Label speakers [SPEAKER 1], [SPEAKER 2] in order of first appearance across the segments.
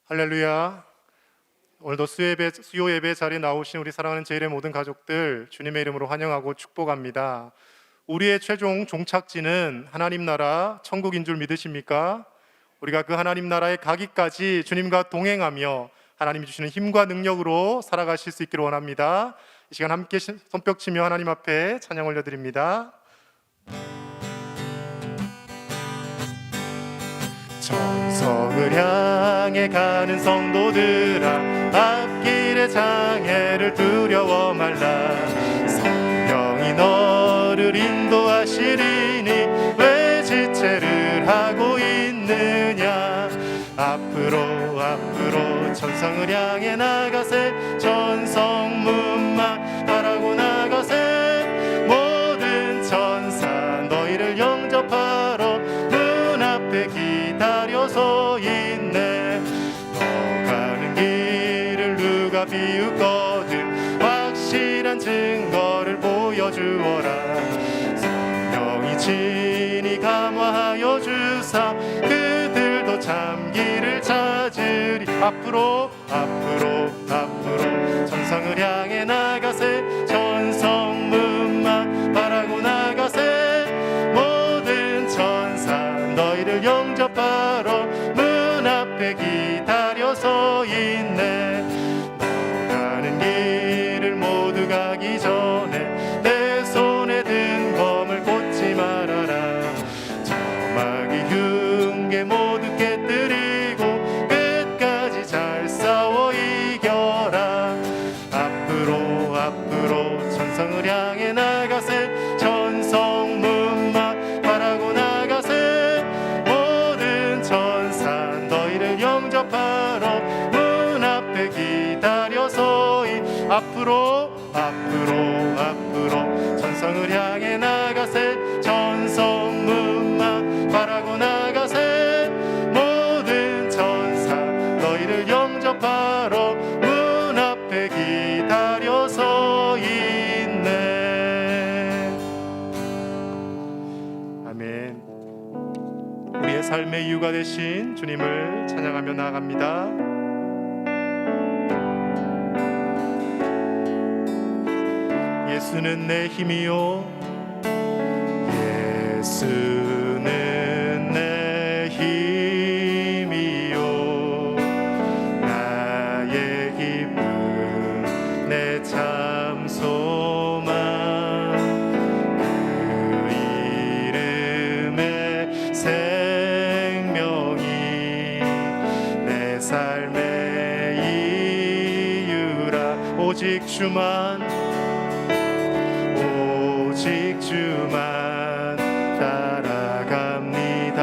[SPEAKER 1] 할렐루야. 오늘도 수요 예배 자리에 나오신 우리 사랑하는 제1의 모든 가족들 주님의 이름으로 환영하고 축복합니다. 우리의 최종 종착지는 하나님 나라 천국인 줄 믿으십니까? 우리가 그 하나님 나라에 가기까지 주님과 동행하며 하나님이 주시는 힘과 능력으로 살아가실 수 있기를 원합니다. 이 시간 함께 손뼉 치며 하나님 앞에 찬양 올려드립니다. 천성을 향해 가는 성도들아, 앞길의 장애를 두려워 말라. 성령이 너를 인도하시리니 왜 지체를 하고 있느냐. 앞으로 앞으로 천성을 향해 나가세. 천성문만 바라고 나가세. 모든 천사 너희를 영접하러 문 앞에 기다려서 있네. 너 가는 길을 누가 비웃거든 확실한 증거를 보여주어라. 성령이 친히 감화하여 주사 그들도 참 길을 찾으리. 앞으로 앞으로 앞으로 천성을 향해 나가세. 천성문만 바라고 나가세. 모든 천사 너희를 영접하러 문 앞에 기다려서 있네. 너 가는 길을 모두 가기 전에 내 손에 든 검을 꽂지 말아라. 저마귀 흉계 모두 깨뜨리고 끝까지 잘 싸워 이겨라. 앞으로 앞으로 천성을 향해 나가세. 천성문만 바라고 나가세. 모든 천사 너희를 영접하러 문 앞에 기다려서 앞으로 앞으로 앞으로 천성을 향해 나가세. 천성문만 바라고 나가세. 모든 천사 너희를 영접하러 문 앞에 기다려서 있네. 아멘. 우리의 삶의 이유가 되신 주님을 찬양하며 나아갑니다. 예수는 내 힘이요, 예수는 내 힘이요, 나의 기쁨 내 참 소망. 그 이름의 생명이 내 삶의 이유라. 오직 주만 오직 주만 따라갑니다.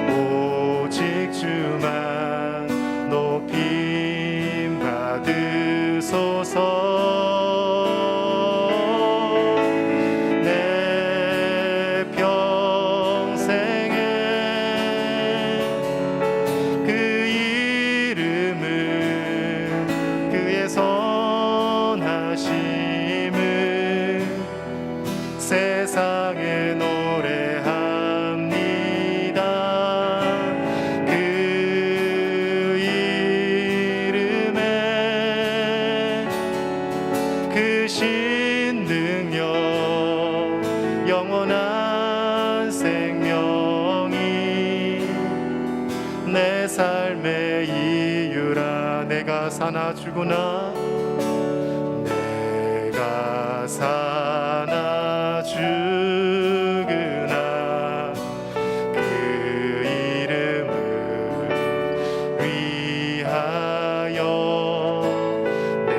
[SPEAKER 1] 오직 주만 높임 받으소서. 내 평생에 그 이름을 그의 선하심을 세상에 노래합니다. 그 이름에 그 신능력 영원한 생명이 내 삶의 이유라. 내가 사나 죽으나 내가 사나 죽으나 그 이름을 위하여 내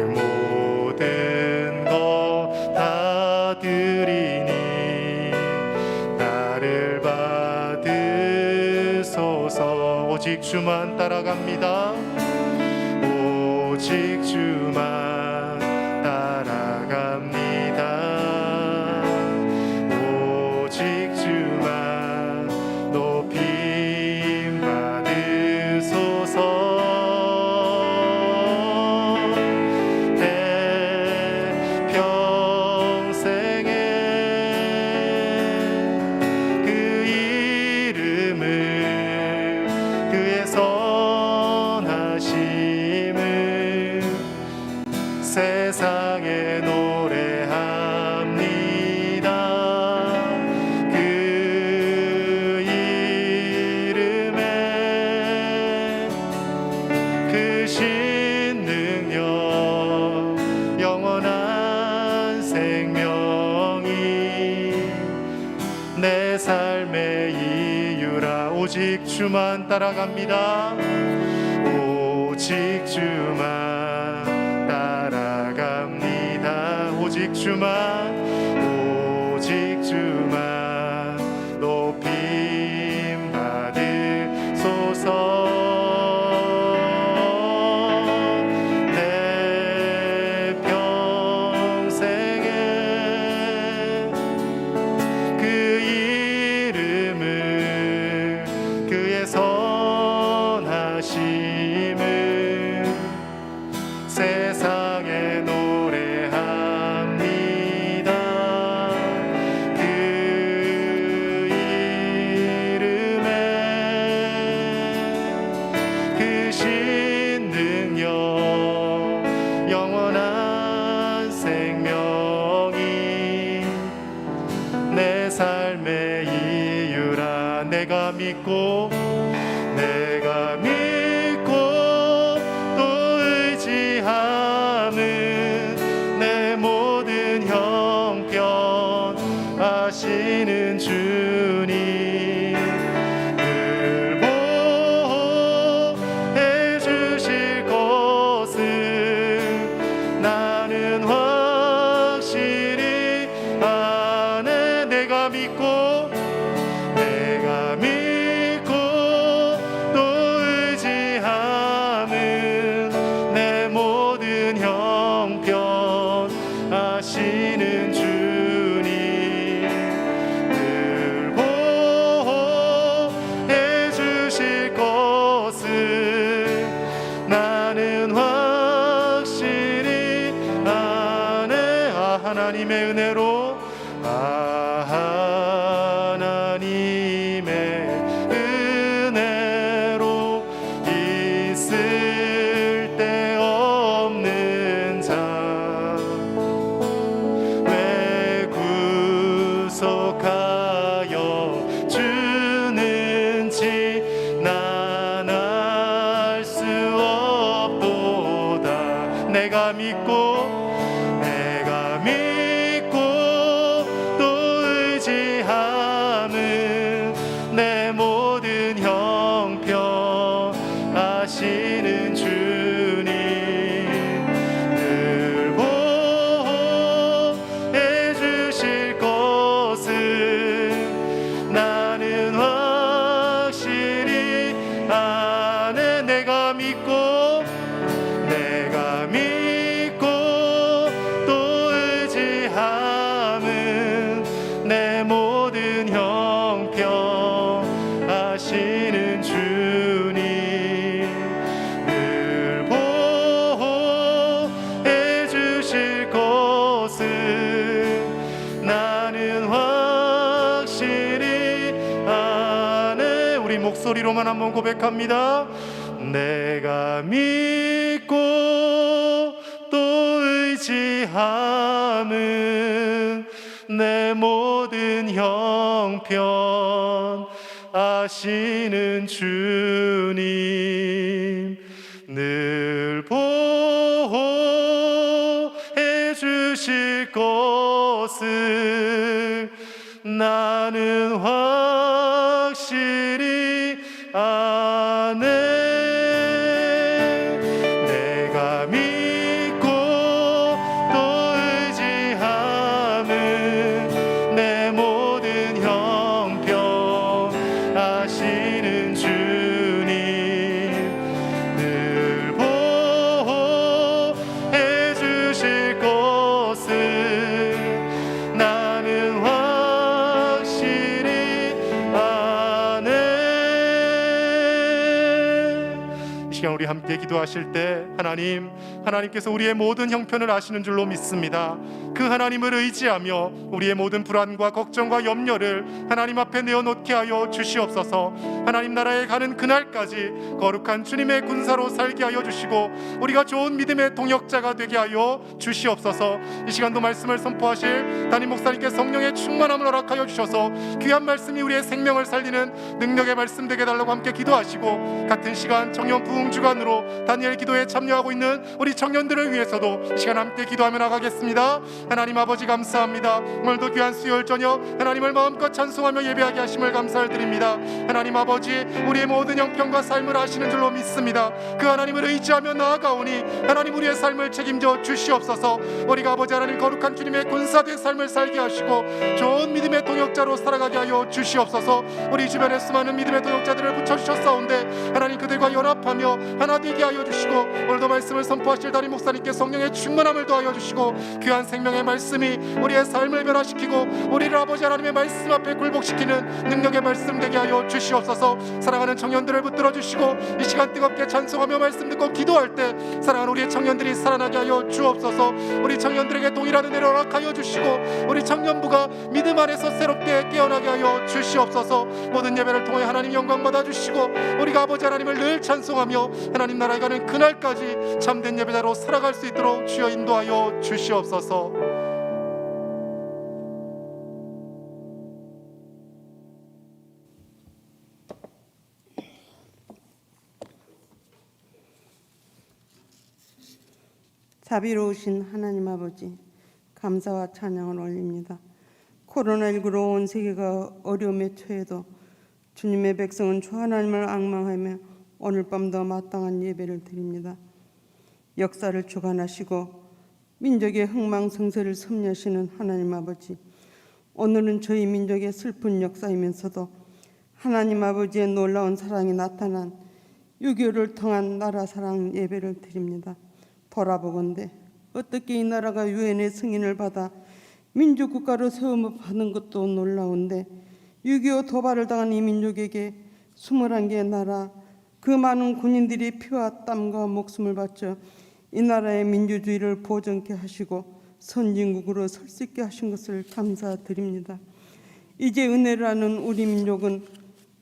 [SPEAKER 1] 모든 것 다 드리니 나를 받으소서. 오직 주만 따라갑니다. 오직 주만 따라갑니다. 오직 주만 높임 받으소서. 내 평생에 그 이름을 그의 오직 주만 따라갑니다. 오직 주만 따라갑니다. 오직 주만, 오직 주만 높임 받으소서. 내 평생에 그 이름을, 그의 선하심을 세상에 노래합니다. 그 이름에 그 신능력, 영원한 생명이 내 삶의 이유라. 내가 믿고 또 의지함은 내 모든 형편 아시는 주님, 늘 보호해 주실 것을 나는 확실히 아네. 내가 믿고 또 의지함은 내 모든 형편 아시는 주님, 늘 보호해 주실 것을 나는 확실히 아네. 하나님의 은혜로, 하나님의 은혜로 있을 데 없는 자 왜 구속하여 주는지 난 알 수 없도다. 내가 믿고 또 의지함은 내 모든 형편 아시는 주님, 늘 보호해 주실 것을 나는 확실히 아네. 내가 믿고 또 의지함은 내 모든 형편 아시는 주님, 늘 보호해 주실 것을 나는 확실히 아네. 우리 목소리로만 한번 고백합니다. 내가 믿고 또 의지함은 내 모든 형편 아시는 주님, 늘 보호해 주실 것을 나는 확실히 아네. 내가 믿고 또 의지함은 내 모든 형편 아시는 주님, 늘 보호해 주실 것을 나는 확실히 아네. 이 시간 우리 함께 기도하실 때 하나님께서 우리의 모든 형편을 아시는 줄로 믿습니다. 그 하나님을 의지하며 우리의 모든 불안과 걱정과 염려를 하나님 앞에 내어놓게 하여 주시옵소서. 하나님 나라에 가는 그날까지 거룩한 주님의 군사로 살게 하여 주시고 우리가 좋은 믿음의 동역자가 되게 하여 주시옵소서. 이 시간도 말씀을 선포하실 담임 목사님께 성령의 충만함을 허락하여 주셔서 귀한 말씀이 우리의 생명을 살리는 능력의 말씀 되게 달라고 함께 기도하시고, 같은 시간 청년 부흥주간으로 다니엘 기도에 참여하고 있는 우리 우리 청년들을 위해서도 이 시간 함께 기도하며 나가겠습니다. 하나님 아버지 감사합니다. 오늘도 귀한 수요일 저녁 하나님을 마음껏 찬송하며 예배하게 하심을 감사를 드립니다. 하나님 아버지, 우리의 모든 형편과 삶을 아시는 줄로 믿습니다. 그 하나님을 의지하며 나아가오니 하나님 우리의 삶을 책임져 주시옵소서. 우리가 아버지 하나님 거룩한 주님의 군사된 삶을 살게 하시고 좋은 믿음의 동역자로 살아가게 하여 주시옵소서. 우리 주변에 수많은 믿음의 동역자들을 붙여주셨사온데 하나님 그들과 연합하며 하나 되게 하여 주시고, 오늘도 말씀을 선포하실 담임 목사님께 성령의 충만함을 더하여 주시고 귀한 생명의 말씀이 우리의 삶을 변화시키고 우리를 아버지 하나님의 말씀 앞에 굴복시키는 능력의 말씀 되게 하여 주시옵소서. 사랑하는 청년들을 붙들어 주시고 이 시간 뜨겁게 찬송하며 말씀 듣고 기도할 때 사랑하는 우리의 청년들이 살아나게 하여 주옵소서. 우리 청년들에게 동일한 은혜를 허락하여 주시고 우리 청년부가 믿음 안에서 새롭게 깨어나게 하여 주시옵소서. 모든 예배를 통해 하나님 영광 받아 주시고 우리가 아버지 하나님을 늘 찬송하며 하나님 나라에 가는 그날까지 참된 예배자로 살아갈 수 있도록 주여 인도하여 주시옵소서.
[SPEAKER 2] 자비로우신 하나님 아버지, 감사와 찬양을 올립니다. 코로나19로 온 세계가 어려움에 처해도 주님의 백성은 주 하나님을 앙망하며 오늘 밤도 마땅한 예배를 드립니다. 역사를 주관하시고 민족의 흥망성쇠를 섭리하시는 하나님 아버지, 오늘은 저희 민족의 슬픈 역사이면서도 하나님 아버지의 놀라운 사랑이 나타난 6.25를 통한 나라 사랑 예배를 드립니다. 돌아보건대 어떻게 이 나라가 유엔의 승인을 받아 민주국가로 세움받는 것도 놀라운데 6.25 도발을 당한 이 민족에게 21개의 나라 그 많은 군인들이 피와 땀과 목숨을 바쳐 이 나라의 민주주의를 보존케 하시고 선진국으로 설 수 있게 하신 것을 감사드립니다. 이제 은혜를 아는 우리 민족은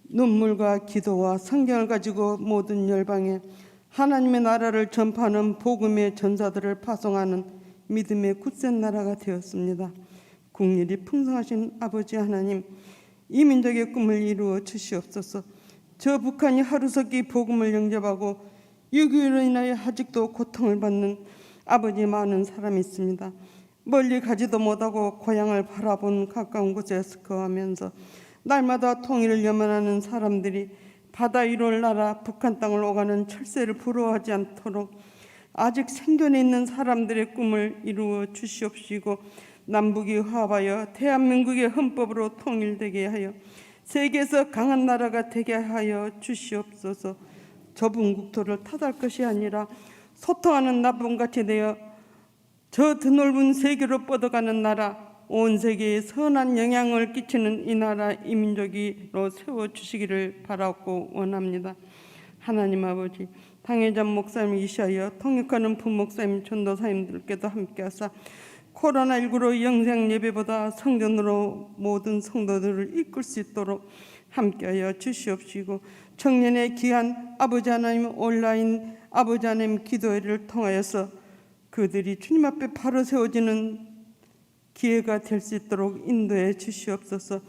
[SPEAKER 2] 눈물과 기도와 성경을 가지고 모든 열방에 하나님의 나라를 전파하는 복음의 전사들을 파송하는 믿음의 굳센 나라가 되었습니다. 국률이 풍성하신 아버지 하나님, 이 민족의 꿈을 이루어 주시옵소서. 저 북한이 하루속히 복음을 영접하고 6.25로 인하여 아직도 고통을 받는 아버지 많은 사람이 있습니다. 멀리 가지도 못하고 고향을 바라본 가까운 곳에서 거하면서 날마다 통일을 염원하는 사람들이 바다 위로 올 나라 북한 땅을 오가는 철새를 부러워하지 않도록 아직 생존해 있는 사람들의 꿈을 이루어 주시옵시고 남북이 화합하여 대한민국의 헌법으로 통일되게 하여 세계에서 강한 나라가 되게 하여 주시옵소서. 좁은 국토를 탓할 것이 아니라 소통하는 나쁜같이 되어 저 드넓은 세계로 뻗어가는 나라, 온 세계에 선한 영향을 끼치는 이 나라 이 민족으로 세워주시기를 바라고 원합니다. 하나님 아버지, 당회장 목사님 이시하여 통역하는 부목사님 전도사님들께도 함께하사 코로나19로 영상 예배보다 성전으로 모든 성도들을 이끌 수 있도록 함께하여 주시옵시고 청년의 귀한 아버지 하나님 온라인 아버지 하나님 기도회를 통하여서 그들이 주님 앞에 바로 세워지는 기회가 될 수 있도록 인도해 주시옵소서.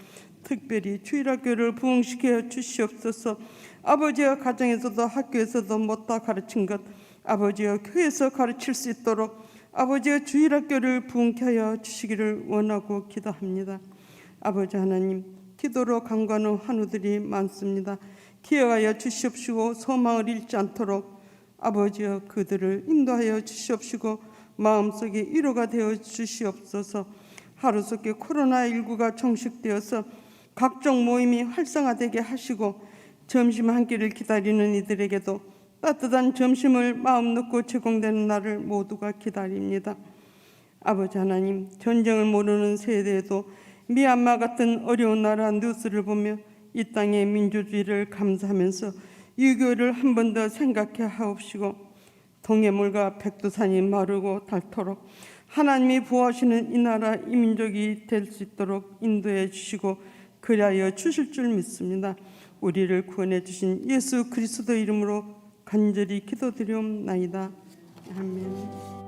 [SPEAKER 2] 특별히 주일학교를 부흥시켜 주시옵소서. 아버지와 가정에서도 학교에서도 못다 가르친 것 아버지와 교회에서 가르칠 수 있도록 아버지와 주일학교를 부흥케 하여 주시기를 원하고 기도합니다. 아버지 하나님, 기도로 간과하는 환우들이 많습니다. 기억하여 주시옵시고 소망을 잃지 않도록 아버지여 그들을 인도하여 주시옵시고 마음속에 위로가 되어 주시옵소서. 하루속에 코로나19가 종식되어서 각종 모임이 활성화되게 하시고 점심 한 끼를 기다리는 이들에게도 따뜻한 점심을 마음 놓고 제공되는 날을 모두가 기다립니다. 아버지 하나님, 전쟁을 모르는 세대에도 미얀마 같은 어려운 나라 뉴스를 보며 이 땅의 민주주의를 감사하면서 6.25를 한 번 더 생각해 하옵시고 동해물과 백두산이 마르고 닳도록 하나님이 보호하시는 이 나라 이 민족이 될 수 있도록 인도해 주시고 그리하여 주실 줄 믿습니다. 우리를 구원해 주신 예수 그리스도 이름으로 간절히 기도드리옵나이다. 아멘.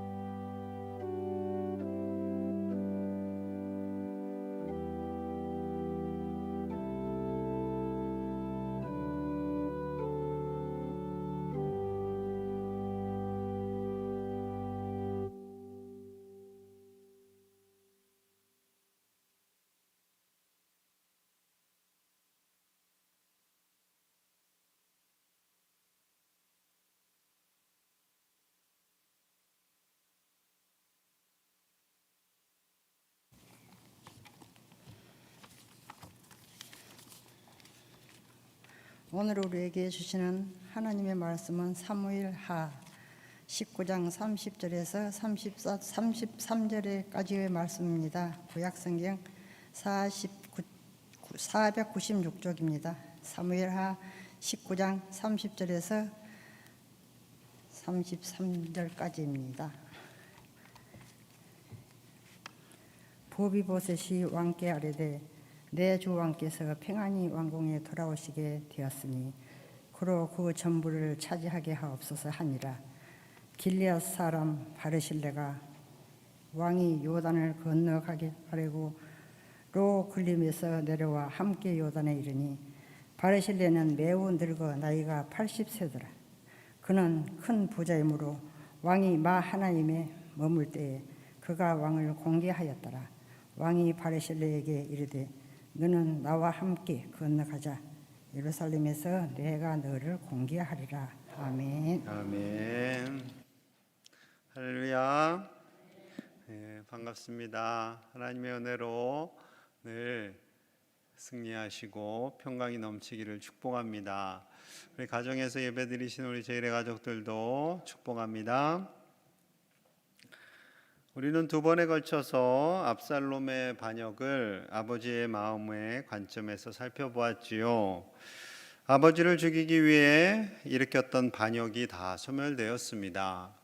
[SPEAKER 3] 오늘 우리에게 주시는 하나님의 말씀은 사무엘하 19장 30절에서 33절까지의 말씀입니다. 구약성경 496쪽입니다. 사무엘하 19장 30절에서 33절까지입니다. 보비보셋이 왕께 아뢰되 내 주 왕께서 평안히 왕궁에 돌아오시게 되었으니 그로 그 전부를 차지하게 하옵소서 하니라. 길리앗 사람 바르실레가 왕이 요단을 건너가게 하려고 로 굴림에서 내려와 함께 요단에 이르니 바르실레는 매우 늙어 나이가 80세더라. 그는 큰 부자이므로 왕이 마하나임에 머물 때에 그가 왕을 공개하였더라. 왕이 바르실레에게 이르되 너는 나와 함께 건너가자. 예루살렘에서 내가 너를 공개하리라. 아멘.
[SPEAKER 4] 아멘. 할렐루야. 네, 반갑습니다. 하나님의 은혜로 늘 승리하시고 평강이 넘치기를 축복합니다. 우리 가정에서 예배드리신 우리 제일의 가족들도 축복합니다. 우리는 두 번에 걸쳐서 압살롬의 반역을 아버지의 마음의 관점에서 살펴보았지요. 아버지를 죽이기 위해 일으켰던 반역이 다 소멸되었습니다.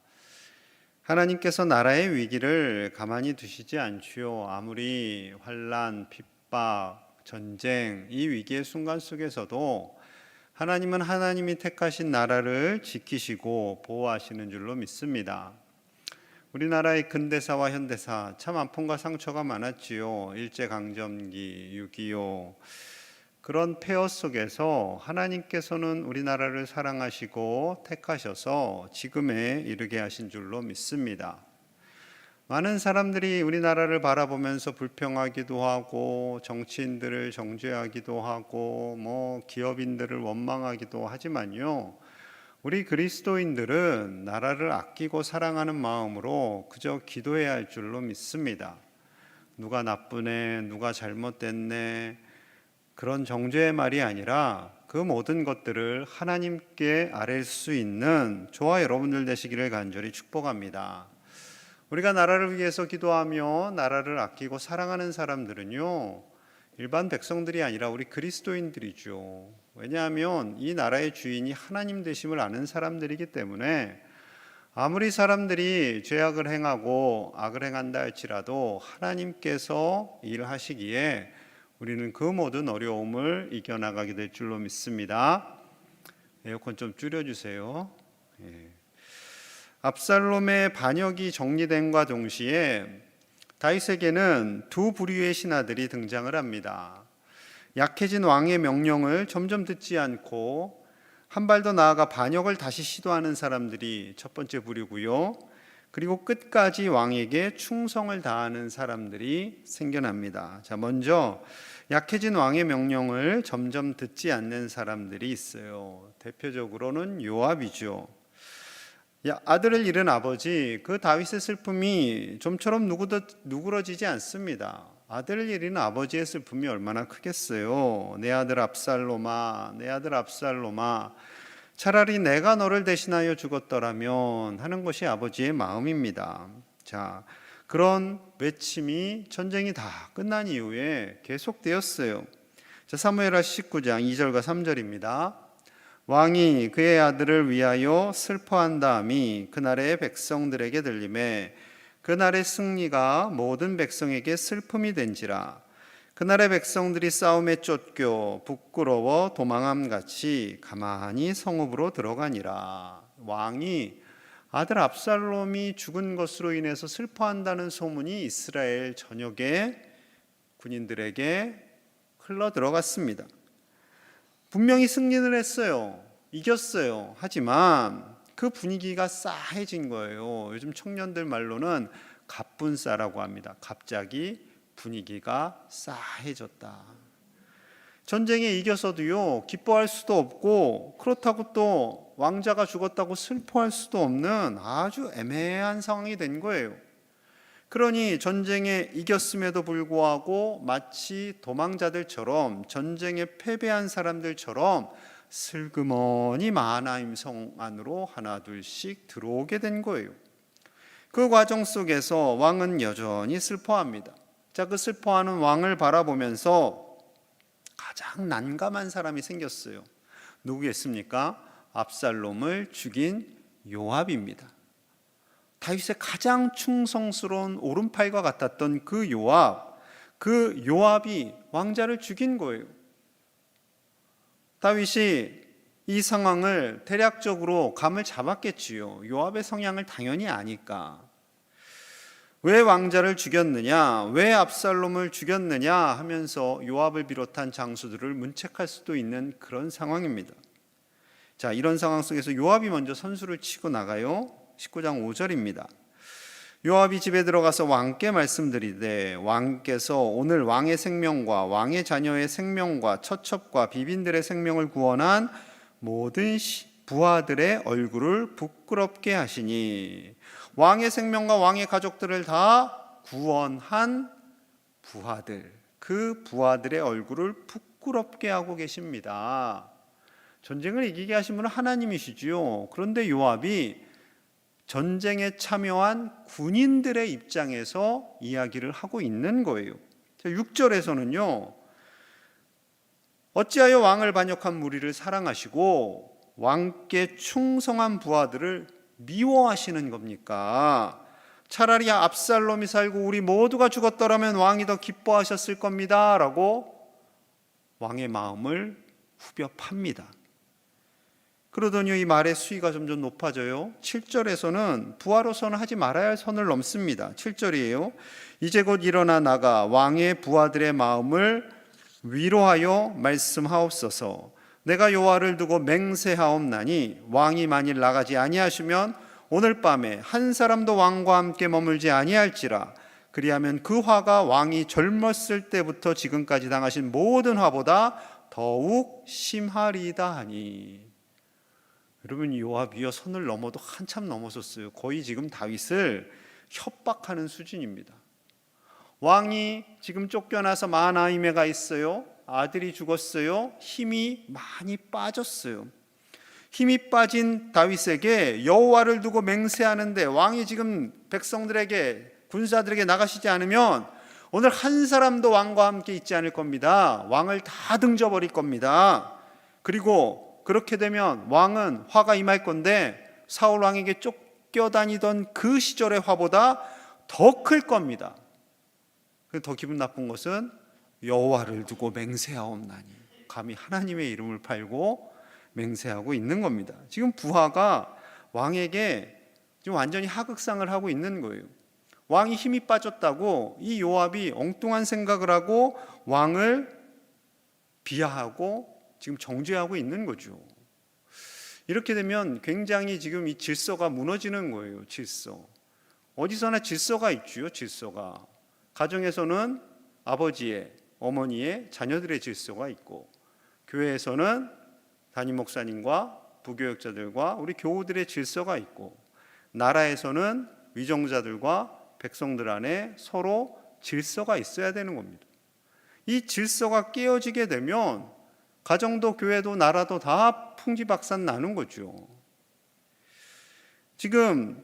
[SPEAKER 4] 하나님께서 나라의 위기를 가만히 두시지 않지요. 아무리 환난, 핍박, 전쟁, 이 위기의 순간 속에서도 하나님은 하나님이 택하신 나라를 지키시고 보호하시는 줄로 믿습니다. 우리나라의 근대사와 현대사 참 아픔과 상처가 많았지요. 일제강점기, 6.25 그런 폐허 속에서 하나님께서는 우리나라를 사랑하시고 택하셔서 지금에 이르게 하신 줄로 믿습니다. 많은 사람들이 우리나라를 바라보면서 불평하기도 하고 정치인들을 정죄하기도 하고 기업인들을 원망하기도 하지만요, 우리 그리스도인들은 나라를 아끼고 사랑하는 마음으로 그저 기도해야 할 줄로 믿습니다. 누가 나쁘네, 누가 잘못됐네, 그런 정죄의 말이 아니라 그 모든 것들을 하나님께 아뢰 수 있는 저와 여러분들 되시기를 간절히 축복합니다. 우리가 나라를 위해서 기도하며 나라를 아끼고 사랑하는 사람들은요, 일반 백성들이 아니라 우리 그리스도인들이죠. 왜냐하면 이 나라의 주인이 하나님 되심을 아는 사람들이기 때문에 아무리 사람들이 죄악을 행하고 악을 행한다 할지라도 하나님께서 일하시기에 우리는 그 모든 어려움을 이겨나가게 될 줄로 믿습니다. 에어컨 좀 줄여주세요. 압살롬의 반역이 정리됨과 동시에 다윗에게는 두 부류의 신하들이 등장을 합니다. 약해진 왕의 명령을 점점 듣지 않고 한 발 더 나아가 반역을 다시 시도하는 사람들이 첫 번째 부류고요. 그리고 끝까지 왕에게 충성을 다하는 사람들이 생겨납니다. 자, 먼저 약해진 왕의 명령을 점점 듣지 않는 사람들이 있어요. 대표적으로는 요압이죠. 아들을 잃은 아버지, 그 다윗의 슬픔이 좀처럼 누그러지지 않습니다. 아들을 잃은 아버지의 슬픔이 얼마나 크겠어요. 내 아들 압살롬아, 내 아들 압살롬아, 차라리 내가 너를 대신하여 죽었더라면 하는 것이 아버지의 마음입니다. 자, 그런 외침이 전쟁이 다 끝난 이후에 계속되었어요. 자, 사무엘하 19장 2절과 3절입니다. 왕이 그의 아들을 위하여 슬퍼한다함이 그날의 백성들에게 들리매 그날의 승리가 모든 백성에게 슬픔이 된지라. 그날의 백성들이 싸움에 쫓겨 부끄러워 도망함같이 가만히 성읍으로 들어가니라. 왕이 아들 압살롬이 죽은 것으로 인해서 슬퍼한다는 소문이 이스라엘 전역의 군인들에게 흘러 들어갔습니다. 분명히 승리를 했어요. 이겼어요. 하지만 그 분위기가 싸해진 거예요. 요즘 청년들 말로는 갑분싸라고 합니다. 갑자기 분위기가 싸해졌다. 전쟁에 이겨서도요, 기뻐할 수도 없고 그렇다고 또 왕자가 죽었다고 슬퍼할 수도 없는 아주 애매한 상황이 된 거예요. 그러니 전쟁에 이겼음에도 불구하고 마치 도망자들처럼, 전쟁에 패배한 사람들처럼 슬그머니 마하나임 성 안으로 하나 둘씩 들어오게 된 거예요. 그 과정 속에서 왕은 여전히 슬퍼합니다. 자, 그 슬퍼하는 왕을 바라보면서 가장 난감한 사람이 생겼어요. 누구겠습니까? 압살롬을 죽인 요압입니다. 다윗의 가장 충성스러운 오른팔과 같았던 그 요압이 왕자를 죽인 거예요. 다윗이 이 상황을 대략적으로 감을 잡았겠지요. 요압의 성향을 당연히 아니까. 왜 왕자를 죽였느냐, 왜 압살롬을 죽였느냐 하면서 요압을 비롯한 장수들을 문책할 수도 있는 그런 상황입니다. 자, 이런 상황 속에서 요압이 먼저 선수를 치고 나가요. 19장 5절입니다. 요압이 집에 들어가서 왕께 말씀드리되 왕께서 오늘 왕의 생명과 왕의 자녀의 생명과 처첩과 비빈들의 생명을 구원한 모든 부하들의 얼굴을 부끄럽게 하시니, 왕의 생명과 왕의 가족들을 다 구원한 부하들, 그 부하들의 얼굴을 부끄럽게 하고 계십니다. 전쟁을 이기게 하신 분은 하나님이시지요. 그런데 요압이 전쟁에 참여한 군인들의 입장에서 이야기를 하고 있는 거예요. 6절에서는요, 어찌하여 왕을 반역한 무리를 사랑하시고 왕께 충성한 부하들을 미워하시는 겁니까? 차라리 압살롬이 살고 우리 모두가 죽었더라면 왕이 더 기뻐하셨을 겁니다 라고 왕의 마음을 후벼 팝니다. 그러더니 이 말의 수위가 점점 높아져요. 7절에서는 부하로서는 하지 말아야 할 선을 넘습니다. 7절이에요. 이제 곧 일어나 나가 왕의 부하들의 마음을 위로하여 말씀하옵소서. 내가 여호와를 두고 맹세하옵나니 왕이 만일 나가지 아니하시면 오늘 밤에 한 사람도 왕과 함께 머물지 아니할지라. 그리하면 그 화가 왕이 젊었을 때부터 지금까지 당하신 모든 화보다 더욱 심하리이다 하니. 여러분, 요압이요, 선을 넘어도 한참 넘어섰어요. 거의 지금 다윗을 협박하는 수준입니다. 왕이 지금 쫓겨나서 마하나임에 가 있어요. 아들이 죽었어요. 힘이 많이 빠졌어요. 힘이 빠진 다윗에게 여호와를 두고 맹세하는데 왕이 지금 백성들에게, 군사들에게 나가시지 않으면 오늘 한 사람도 왕과 함께 있지 않을 겁니다. 왕을 다 등져버릴 겁니다. 그리고 그렇게 되면 왕은 화가 임할 건데 사울 왕에게 쫓겨다니던 그 시절의 화보다 더 클 겁니다. 더 기분 나쁜 것은 여호와를 두고 맹세하옵나니, 감히 하나님의 이름을 팔고 맹세하고 있는 겁니다. 지금 부하가 왕에게 지금 완전히 하극상을 하고 있는 거예요. 왕이 힘이 빠졌다고 이 요압이 엉뚱한 생각을 하고 왕을 비하하고 지금 정죄하고 있는 거죠. 이렇게 되면 굉장히 지금 이 질서가 무너지는 거예요. 질서. 어디서나 질서가 있죠. 질서가. 가정에서는 아버지의, 어머니의, 자녀들의 질서가 있고, 교회에서는 담임 목사님과 부교역자들과 우리 교우들의 질서가 있고, 나라에서는 위정자들과 백성들 안에 서로 질서가 있어야 되는 겁니다. 이 질서가 깨어지게 되면 가정도 교회도 나라도 다 풍지박산 나는 거죠. 지금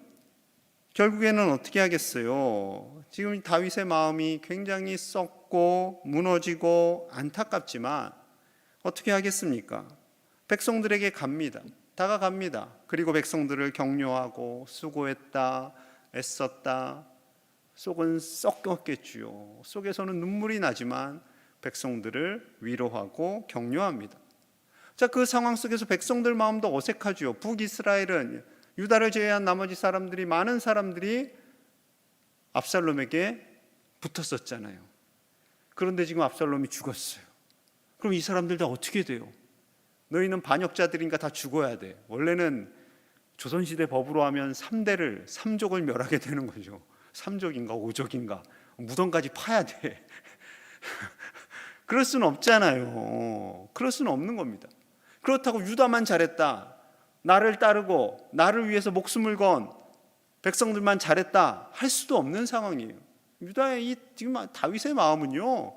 [SPEAKER 4] 결국에는 어떻게 하겠어요? 지금 다윗의 마음이 굉장히 썩고 무너지고 안타깝지만 어떻게 하겠습니까? 백성들에게 갑니다. 다가갑니다. 그리고 백성들을 격려하고 수고했다, 애썼다. 속은 썩었겠지요. 속에서는 눈물이 나지만 백성들을 위로하고 격려합니다. 자, 그 상황 속에서 백성들 마음도 어색하죠. 북이스라엘은, 유다를 제외한 나머지 사람들이, 많은 사람들이 압살롬에게 붙었었잖아요. 그런데 지금 압살롬이 죽었어요. 그럼 이 사람들 다 어떻게 돼요? 너희는 반역자들이니까 다 죽어야 돼. 원래는 조선시대 법으로 하면 3대를, 3족을 멸하게 되는 거죠. 3족인가 5족인가 무덤까지 파야 돼. 그럴 수는 없잖아요. 그럴 수는 없는 겁니다. 그렇다고 유다만 잘했다, 나를 따르고 나를 위해서 목숨을 건 백성들만 잘했다 할 수도 없는 상황이에요. 유다의 이 지금 다윗의 마음은요,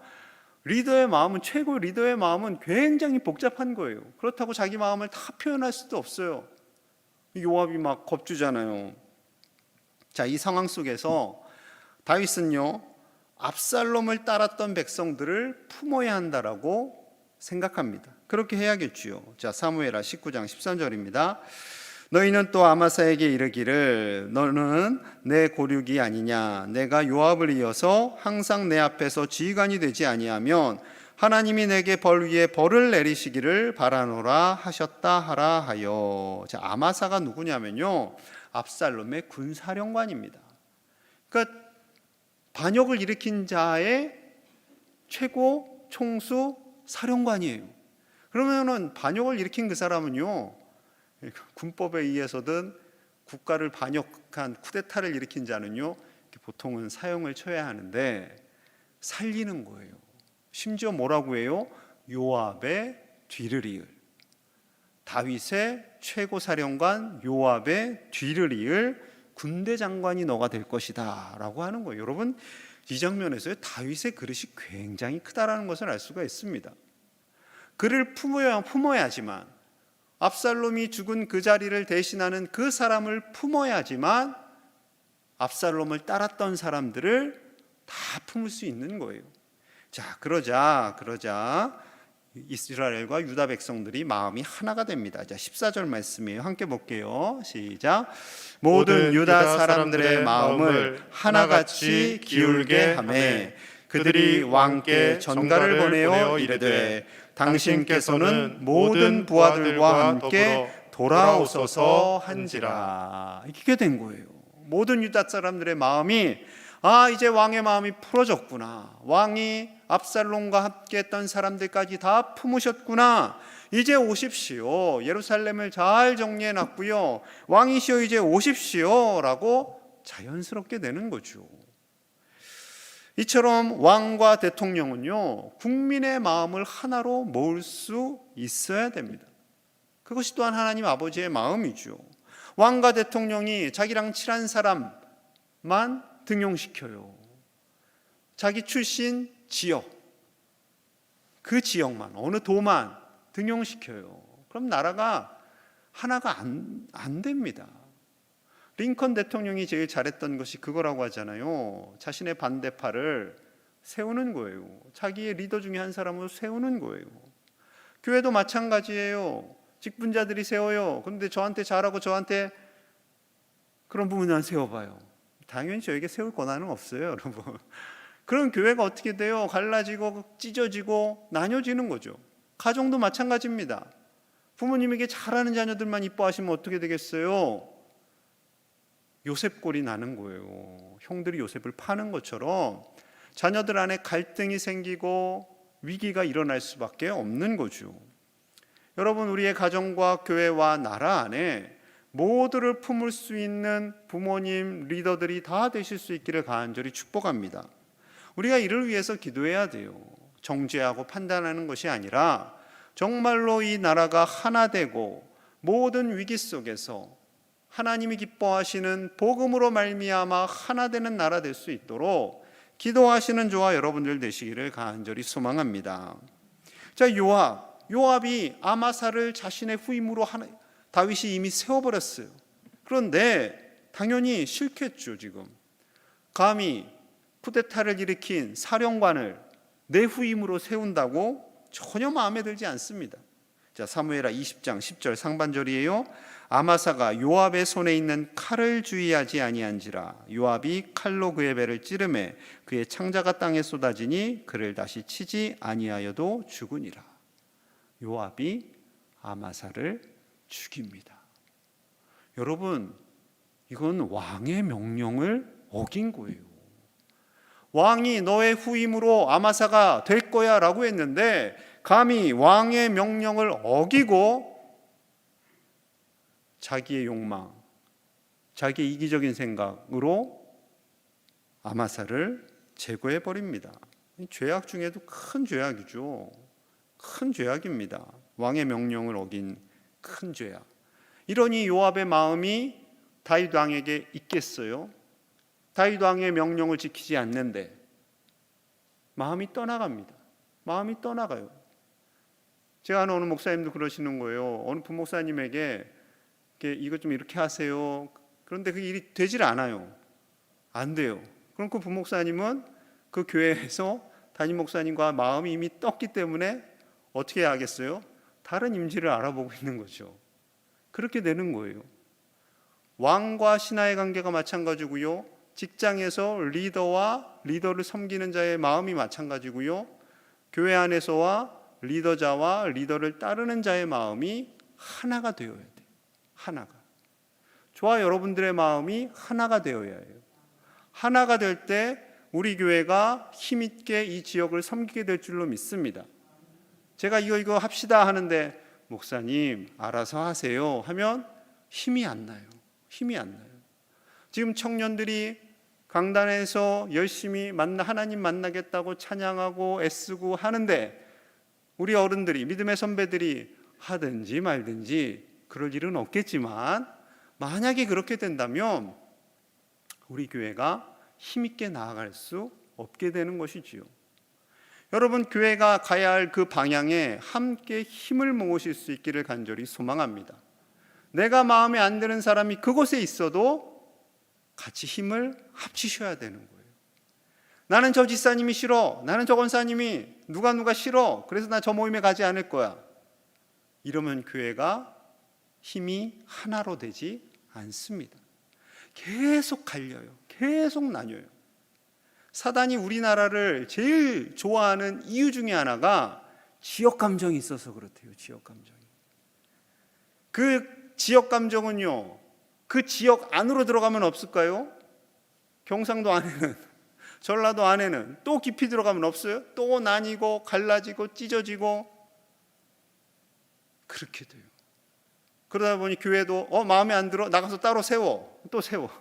[SPEAKER 4] 리더의 마음은, 최고 리더의 마음은 굉장히 복잡한 거예요. 그렇다고 자기 마음을 다 표현할 수도 없어요. 요압이 막 겁주잖아요. 자, 이 상황 속에서 다윗은요, 압살롬을 따랐던 백성들을 품어야 한다라고 생각합니다. 그렇게 해야겠지요. 자, 사무엘하 19장 13절입니다. 너희는 또 아마사에게 이르기를 너는 내 고륙이 아니냐, 내가 요압을 이어서 항상 내 앞에서 지휘관이 되지 아니하면 하나님이 내게 벌 위에 벌을 내리시기를 바라노라 하셨다 하라 하여. 자, 아마사가 누구냐면요, 압살롬의 군사령관입니다. 그러니까 반역을 일으킨 자의 최고 총수 사령관이에요. 그러면은 반역을 일으킨 그 사람은요, 군법에 의해서든 국가를 반역한 쿠데타를 일으킨 자는요, 보통은 사형을 쳐야 하는데 살리는 거예요. 심지어 뭐라고 해요? 요압의 뒤를 이을, 다윗의 최고 사령관 요압의 뒤를 이을 군대 장관이 너가 될 것이다 라고 하는 거예요. 여러분, 이 장면에서 다윗의 그릇이 굉장히 크다라는 것을 알 수가 있습니다. 그를 품어야지만, 압살롬이 죽은 그 자리를 대신하는 그 사람을 품어야지만 압살롬을 따랐던 사람들을 다 품을 수 있는 거예요. 자, 그러자 이스라엘과 유다 백성들이 마음이 하나가 됩니다. 자, 14절 말씀이에요. 함께 볼게요. 시작. 모든 유다 사람들의 마음을 하나같이 기울게 하매 그들이 왕께 전가를 보내어 이르되 당신께서는 모든 부하들과 함께 돌아오소서 한지라. 이렇게 된 거예요. 모든 유다 사람들의 마음이, 이제 왕의 마음이 풀어졌구나, 왕이 압살롬과 함께 했던 사람들까지 다 품으셨구나, 이제 오십시오, 예루살렘을 잘 정리해 놨고요, 왕이시여 이제 오십시오 라고 자연스럽게 되는 거죠. 이처럼 왕과 대통령은요, 국민의 마음을 하나로 모을 수 있어야 됩니다. 그것이 또한 하나님 아버지의 마음이죠. 왕과 대통령이 자기랑 친한 사람만 등용시켜요. 자기 출신 지역, 그 지역만, 어느 도만 등용시켜요. 그럼 나라가 하나가 안 됩니다. 링컨 대통령이 제일 잘했던 것이 그거라고 하잖아요. 자신의 반대파를 세우는 거예요. 자기의 리더 중에 한 사람을 세우는 거예요. 교회도 마찬가지예요. 직분자들이 세워요. 그런데 저한테 잘하고 저한테 그런 부분만 세워봐요. 당연히 저에게 세울 권한은 없어요, 여러분. 그런 교회가 어떻게 돼요? 갈라지고 찢어지고 나뉘어지는 거죠. 가정도 마찬가지입니다. 부모님에게 잘하는 자녀들만 이뻐하시면 어떻게 되겠어요? 요셉 꼴이 나는 거예요. 형들이 요셉을 파는 것처럼 자녀들 안에 갈등이 생기고 위기가 일어날 수밖에 없는 거죠. 여러분, 우리의 가정과 교회와 나라 안에 모두를 품을 수 있는 부모님, 리더들이 다 되실 수 있기를 간절히 축복합니다. 우리가 이를 위해서 기도해야 돼요. 정죄하고 판단하는 것이 아니라 정말로 이 나라가 하나 되고 모든 위기 속에서 하나님이 기뻐하시는 복음으로 말미암아 하나 되는 나라 될 수 있도록 기도하시는 저와 여러분들 되시기를 간절히 소망합니다. 자, 요압이 아마사를 자신의 후임으로 다윗이 이미 세워버렸어요. 그런데 당연히 싫겠죠. 지금 감히 쿠데타를 일으킨 사령관을 내 후임으로 세운다고 전혀 마음에 들지 않습니다. 자, 사무엘하 20장 10절 상반절이에요. 아마사가 요압의 손에 있는 칼을 주의하지 아니한지라 요압이 칼로 그의 배를 찌르매 그의 창자가 땅에 쏟아지니 그를 다시 치지 아니하여도 죽으니라. 요압이 아마사를 죽입니다. 여러분, 이건 왕의 명령을 어긴 거예요. 왕이 너의 후임으로 아마사가 될 거야 라고 했는데 감히 왕의 명령을 어기고 자기의 욕망, 자기의 이기적인 생각으로 아마사를 제거해 버립니다. 죄악 중에도 큰 죄악이죠. 큰 죄악입니다. 왕의 명령을 어긴 큰 죄악. 이러니 요압의 마음이 다윗 왕에게 있겠어요? 다윗 왕의 명령을 지키지 않는데 마음이 떠나갑니다. 마음이 떠나가요. 제가 아는 어느 목사님도 그러시는 거예요. 어느 부목사님에게 이것 좀 이렇게 하세요. 그런데 그 일이 되질 않아요. 안 돼요. 그럼 그 부목사님은 그 교회에서 담임 목사님과 마음이 이미 떴기 때문에 어떻게 해야겠어요? 다른 임지를 알아보고 있는 거죠. 그렇게 되는 거예요. 왕과 신하의 관계가 마찬가지고요. 직장에서 리더와 리더를 섬기는 자의 마음이 마찬가지고요. 교회 안에서와 리더자와 리더를 따르는 자의 마음이 하나가 되어야 돼요. 하나가. 저와 여러분들의 마음이 하나가 되어야 해요. 하나가 될 때 우리 교회가 힘있게 이 지역을 섬기게 될 줄로 믿습니다. 제가 이거 합시다 하는데 목사님 알아서 하세요 하면 힘이 안 나요. 힘이 안 나요. 지금 청년들이 강단에서 열심히 하나님 만나겠다고 찬양하고 애쓰고 하는데 우리 어른들이, 믿음의 선배들이 하든지 말든지 그럴 일은 없겠지만 만약에 그렇게 된다면 우리 교회가 힘있게 나아갈 수 없게 되는 것이지요. 여러분, 교회가 가야 할 그 방향에 함께 힘을 모으실 수 있기를 간절히 소망합니다. 내가 마음에 안 드는 사람이 그곳에 있어도 같이 힘을 합치셔야 되는 거예요. 나는 저 집사님이 싫어. 나는 저 권사님이 누가 싫어. 그래서 나 저 모임에 가지 않을 거야. 이러면 교회가 힘이 하나로 되지 않습니다. 계속 갈려요. 계속 나뉘어요. 사단이 우리나라를 제일 좋아하는 이유 중에 하나가 지역 감정이 있어서 그렇대요. 지역 감정이. 그 지역 감정은요, 그 지역 안으로 들어가면 없을까요? 경상도 안에는, 전라도 안에는 또 깊이 들어가면 없어요? 또 나뉘고 갈라지고 찢어지고 그렇게 돼요. 그러다 보니 교회도 마음에 안 들어? 나가서 따로 세워. 또 세워.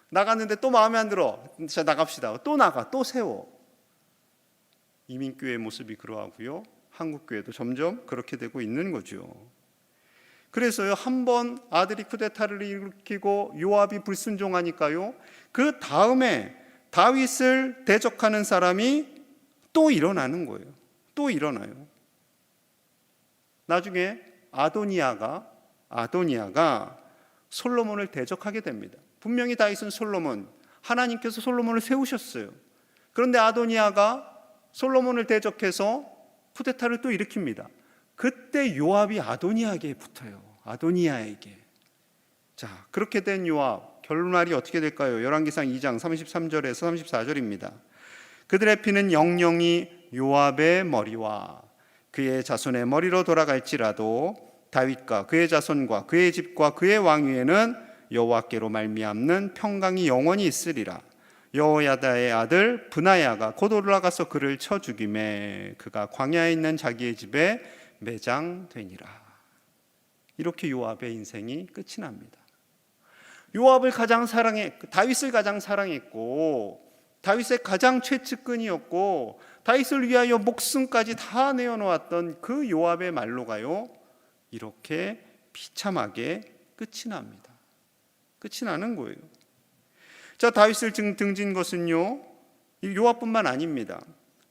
[SPEAKER 4] 나갔는데 또 마음에 안 들어? 자, 나갑시다. 또 나가. 또 세워. 이민교회의 모습이 그러하고요. 한국교회도 점점 그렇게 되고 있는 거죠. 그래서요, 한번 아들이 쿠데타를 일으키고 요압이 불순종하니까요, 그 다음에 다윗을 대적하는 사람이 또 일어나는 거예요. 또 일어나요. 나중에 아도니아가 솔로몬을 대적하게 됩니다. 분명히 다윗은 하나님께서 솔로몬을 세우셨어요. 그런데 아도니아가 솔로몬을 대적해서 쿠데타를 또 일으킵니다. 그때 요압이 아도니아에게 붙어요. 아도니아에게. 자, 그렇게 된 요압, 결말이 어떻게 될까요? 열왕기상 2장 33절에서 34절입니다. 그들의 피는 영영이 요압의 머리와 그의 자손의 머리로 돌아갈지라도 다윗과 그의 자손과 그의 집과 그의 왕위에는 여호와께로 말미암는 평강이 영원히 있으리라. 여호야다의 아들 브나야가 곧 올라가서 그를 쳐 죽이매 그가 광야에 있는 자기의 집에 매장되니라. 이렇게 요압의 인생이 끝이 납니다. 요압을 다윗을 가장 사랑했고 다윗의 가장 최측근이었고 다윗을 위하여 목숨까지 다 내어놓았던 그 요압의 말로가요, 이렇게 비참하게 끝이 납니다. 끝이 나는 거예요. 자, 다윗을 등진 것은요, 요압뿐만 아닙니다.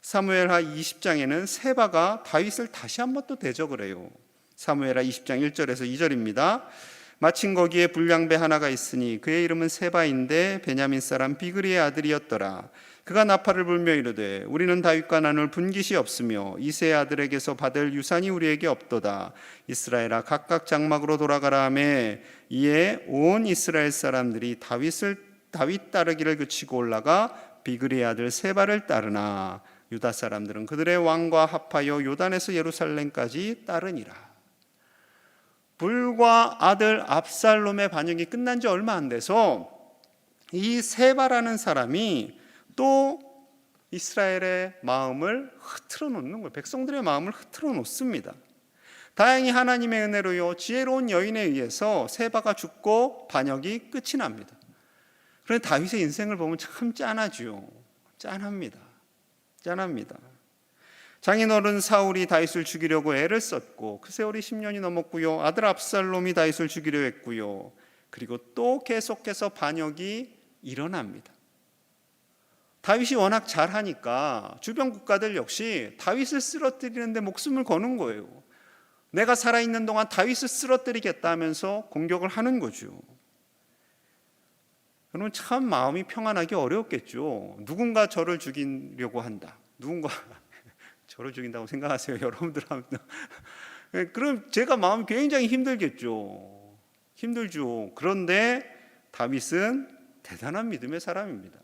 [SPEAKER 4] 사무엘하 20장에는 세바가 다윗을 다시 한번 또 대적을 해요. 사무엘하 20장 1절에서 2절입니다. 마침 거기에 불량배 하나가 있으니 그의 이름은 세바인데 베냐민 사람 비그리의 아들이었더라. 그가 나팔을 불며 이르되 우리는 다윗과 나눌 분깃이 없으며 이새의 아들에게서 받을 유산이 우리에게 없도다. 이스라엘아 각각 장막으로 돌아가라 하며 이에 온 이스라엘 사람들이 다윗 따르기를 그치고 올라가 비그리의 아들 세바를 따르나 유다 사람들은 그들의 왕과 합하여 요단에서 예루살렘까지 따르니라. 불과 아들 압살롬의 반역이 끝난 지 얼마 안 돼서 이 세바라는 사람이 또 이스라엘의 마음을 흐트러 놓는 거예요. 백성들의 마음을 흐트러 놓습니다. 다행히 하나님의 은혜로요, 지혜로운 여인에 의해서 세바가 죽고 반역이 끝이 납니다. 그런데 다윗의 인생을 보면 참 짠하죠. 짠합니다. 장인어른 사울이 다윗을 죽이려고 애를 썼고 그 세월이 10년이 넘었고요. 아들 압살롬이 다윗을 죽이려 했고요. 그리고 또 계속해서 반역이 일어납니다. 다윗이 워낙 잘하니까 주변 국가들 역시 다윗을 쓰러뜨리는데 목숨을 거는 거예요. 내가 살아있는 동안 다윗을 쓰러뜨리겠다 하면서 공격을 하는 거죠. 여러분, 참 마음이 평안하기 어려웠겠죠. 누군가 저를 죽이려고 한다. 누군가 저를 죽인다고 생각하세요, 여러분들 하면. 그럼 제가 마음이 굉장히 힘들겠죠. 힘들죠. 그런데 다윗은 대단한 믿음의 사람입니다.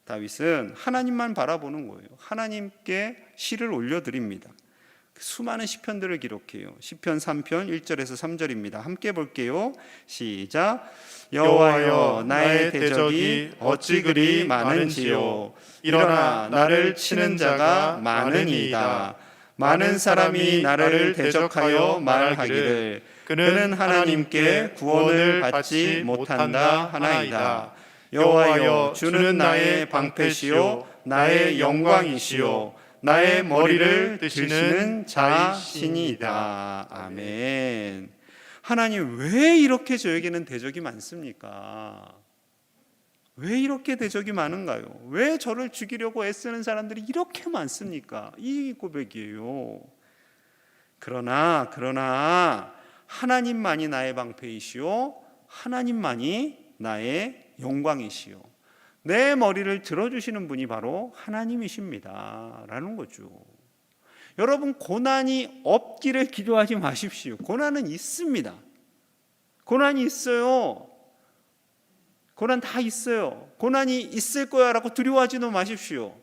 [SPEAKER 4] 다윗은 하나님만 바라보는 거예요. 하나님께 시를 올려드립니다. 수많은 시편들을 기록해요. 시편 3편 1절에서 3절입니다. 함께 볼게요. 시작. 여호와여, 나의 대적이 어찌 그리 많은지요. 일어나 나를 치는 자가 많으니이다. 많은 사람이 나를 대적하여 말하기를 그는 하나님께 구원을 받지 못한다 하나이다. 여호와여, 주는 나의 방패시요 나의 영광이시요 나의 머리를 드시는 자이시니이다. 아멘. 하나님, 왜 이렇게 저에게는 대적이 많습니까? 왜 이렇게 대적이 많은가요? 왜 저를 죽이려고 애쓰는 사람들이 이렇게 많습니까? 이 고백이에요. 그러나 하나님만이 나의 방패이시오 하나님만이 나의 영광이시오. 내 머리를 들어주시는 분이 바로 하나님이십니다 라는 거죠. 여러분, 고난이 없기를 기도하지 마십시오. 고난은 있습니다. 고난이 있어요. 고난 다 있어요. 고난이 있을 거야 라고 두려워하지도 마십시오.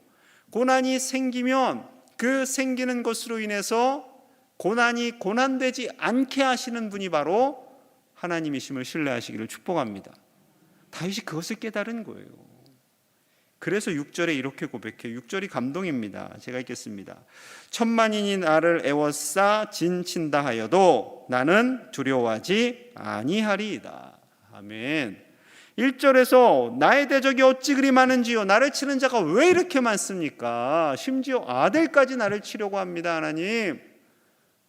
[SPEAKER 4] 고난이 생기면 그 생기는 것으로 인해서 고난이 고난되지 않게 하시는 분이 바로 하나님이심을 신뢰하시기를 축복합니다. 다윗이 그것을 깨달은 거예요. 그래서 6절에 이렇게 고백해요. 6절이 감동입니다. 제가 읽겠습니다. 천만인이 나를 애워싸 진친다 하여도 나는 두려워하지 아니하리이다. 아멘. 1절에서 나의 대적이 어찌 그리 많은지요. 나를 치는 자가 왜 이렇게 많습니까? 심지어 아들까지 나를 치려고 합니다. 하나님.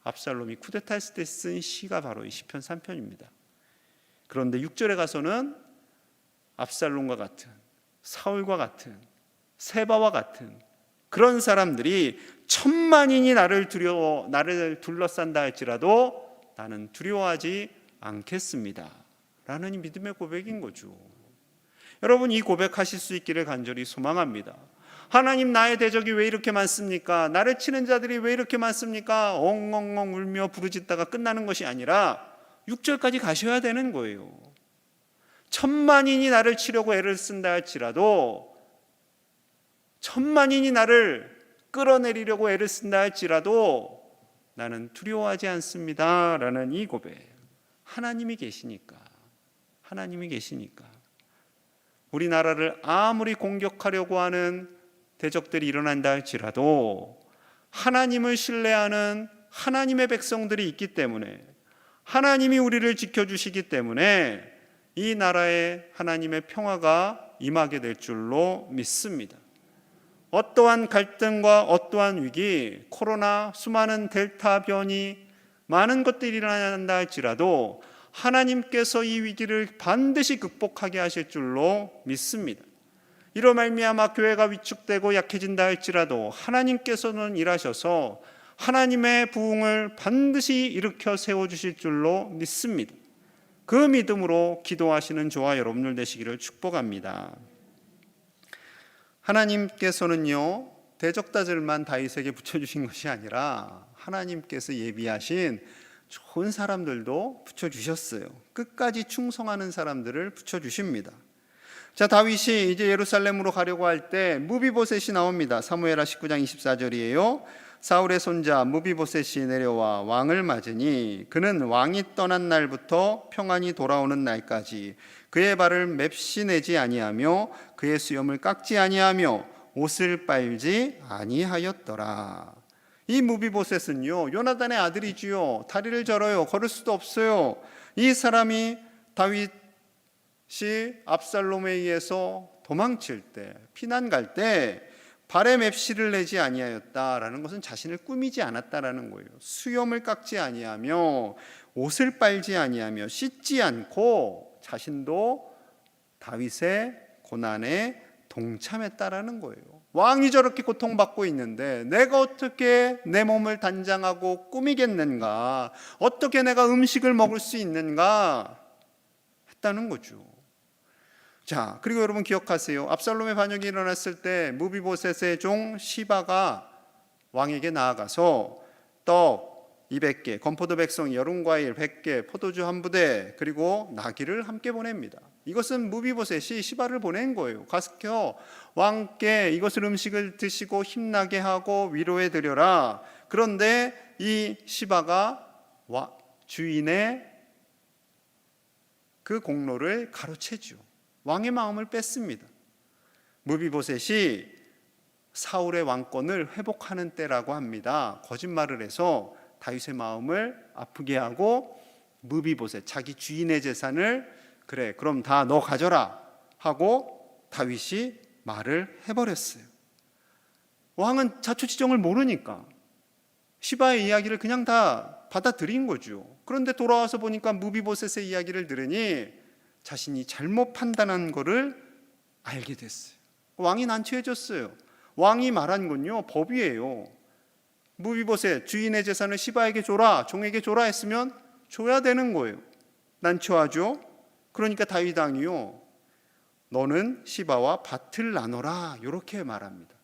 [SPEAKER 4] 압살롬이 쿠데타했을 때 쓴 시가 바로 이 시편 3편입니다. 그런데 6절에 가서는 압살롬과 같은, 사울과 같은, 세바와 같은 그런 사람들이 천만인이 나를 둘러싼다 할지라도 나는 두려워하지 않겠습니다 라는 이 믿음의 고백인 거죠. 여러분, 이 고백하실 수 있기를 간절히 소망합니다. 하나님, 나의 대적이 왜 이렇게 많습니까? 나를 치는 자들이 왜 이렇게 많습니까? 엉엉엉 울며 부르짖다가 끝나는 것이 아니라 6절까지 가셔야 되는 거예요. 천만인이 나를 치려고 애를 쓴다 할지라도, 천만인이 나를 끌어내리려고 애를 쓴다 할지라도 나는 두려워하지 않습니다 라는 이 고백. 하나님이 계시니까. 우리나라를 아무리 공격하려고 하는 대적들이 일어난다 할지라도 하나님을 신뢰하는 하나님의 백성들이 있기 때문에, 하나님이 우리를 지켜주시기 때문에 이 나라에 하나님의 평화가 임하게 될 줄로 믿습니다. 어떠한 갈등과 어떠한 위기, 코로나, 수많은 델타 변이, 많은 것들이 일어난다 할지라도 하나님께서 이 위기를 반드시 극복하게 하실 줄로 믿습니다. 이로 말미암아 교회가 위축되고 약해진다 할지라도 하나님께서는 일하셔서 하나님의 부흥을 반드시 일으켜 세워주실 줄로 믿습니다. 그 믿음으로 기도하시는 저와 여러분들 되시기를 축복합니다. 하나님께서는요, 대적자들만 다윗에게 붙여주신 것이 아니라 하나님께서 예비하신 좋은 사람들도 붙여주셨어요. 끝까지 충성하는 사람들을 붙여주십니다. 자, 다윗이 이제 예루살렘으로 가려고 할 때 무비보셋이 나옵니다. 사무엘하 19장 24절이에요. 사울의 손자 무비보셋이 내려와 왕을 맞으니 그는 왕이 떠난 날부터 평안히 돌아오는 날까지 그의 발을 맵시 내지 아니하며 그의 수염을 깎지 아니하며 옷을 빨지 아니하였더라. 이 무비보셋은요, 요나단의 아들이지요. 다리를 절어요. 걸을 수도 없어요. 이 사람이 다윗이 압살롬에 의해서 도망칠 때, 피난 갈 때 발에 맵시를 내지 아니하였다라는 것은 자신을 꾸미지 않았다라는 거예요. 수염을 깎지 아니하며 옷을 빨지 아니하며 씻지 않고 자신도 다윗의 고난에 동참했다라는 거예요. 왕이 저렇게 고통받고 있는데 내가 어떻게 내 몸을 단장하고 꾸미겠는가? 어떻게 내가 음식을 먹을 수 있는가? 했다는 거죠. 자, 그리고 여러분 기억하세요. 압살롬의 반역이 일어났을 때 무비보셋의 종 시바가 왕에게 나아가서 떡 200개, 건포도 백성 여름과일 100개, 포도주 한 부대, 그리고 나귀를 함께 보냅니다. 이것은 무비보셋이 시바를 보낸 거예요. 가서 왕께 이것을 음식을 드시고 힘나게 하고 위로해 드려라. 그런데 이 시바가 주인의 그 공로를 가로채죠. 왕의 마음을 뺐습니다. 무비보셋이 사울의 왕권을 회복하는 때라고 합니다. 거짓말을 해서 다윗의 마음을 아프게 하고 무비보셋, 자기 주인의 재산을 그래 그럼 다 너 가져라 하고 다윗이 말을 해버렸어요. 왕은 자초지종을 모르니까 시바의 이야기를 그냥 다 받아들인 거죠. 그런데 돌아와서 보니까 무비보셋의 이야기를 들으니 자신이 잘못 판단한 거를 알게 됐어요. 왕이 난처해졌어요. 왕이 말한 건요 법이에요. 무비보셋 주인의 재산을 시바에게 줘라, 종에게 줘라 했으면 줘야 되는 거예요. 난처하죠. 그러니까 다윗 왕이요 너는 시바와 밭을 나눠라 이렇게 말합니다.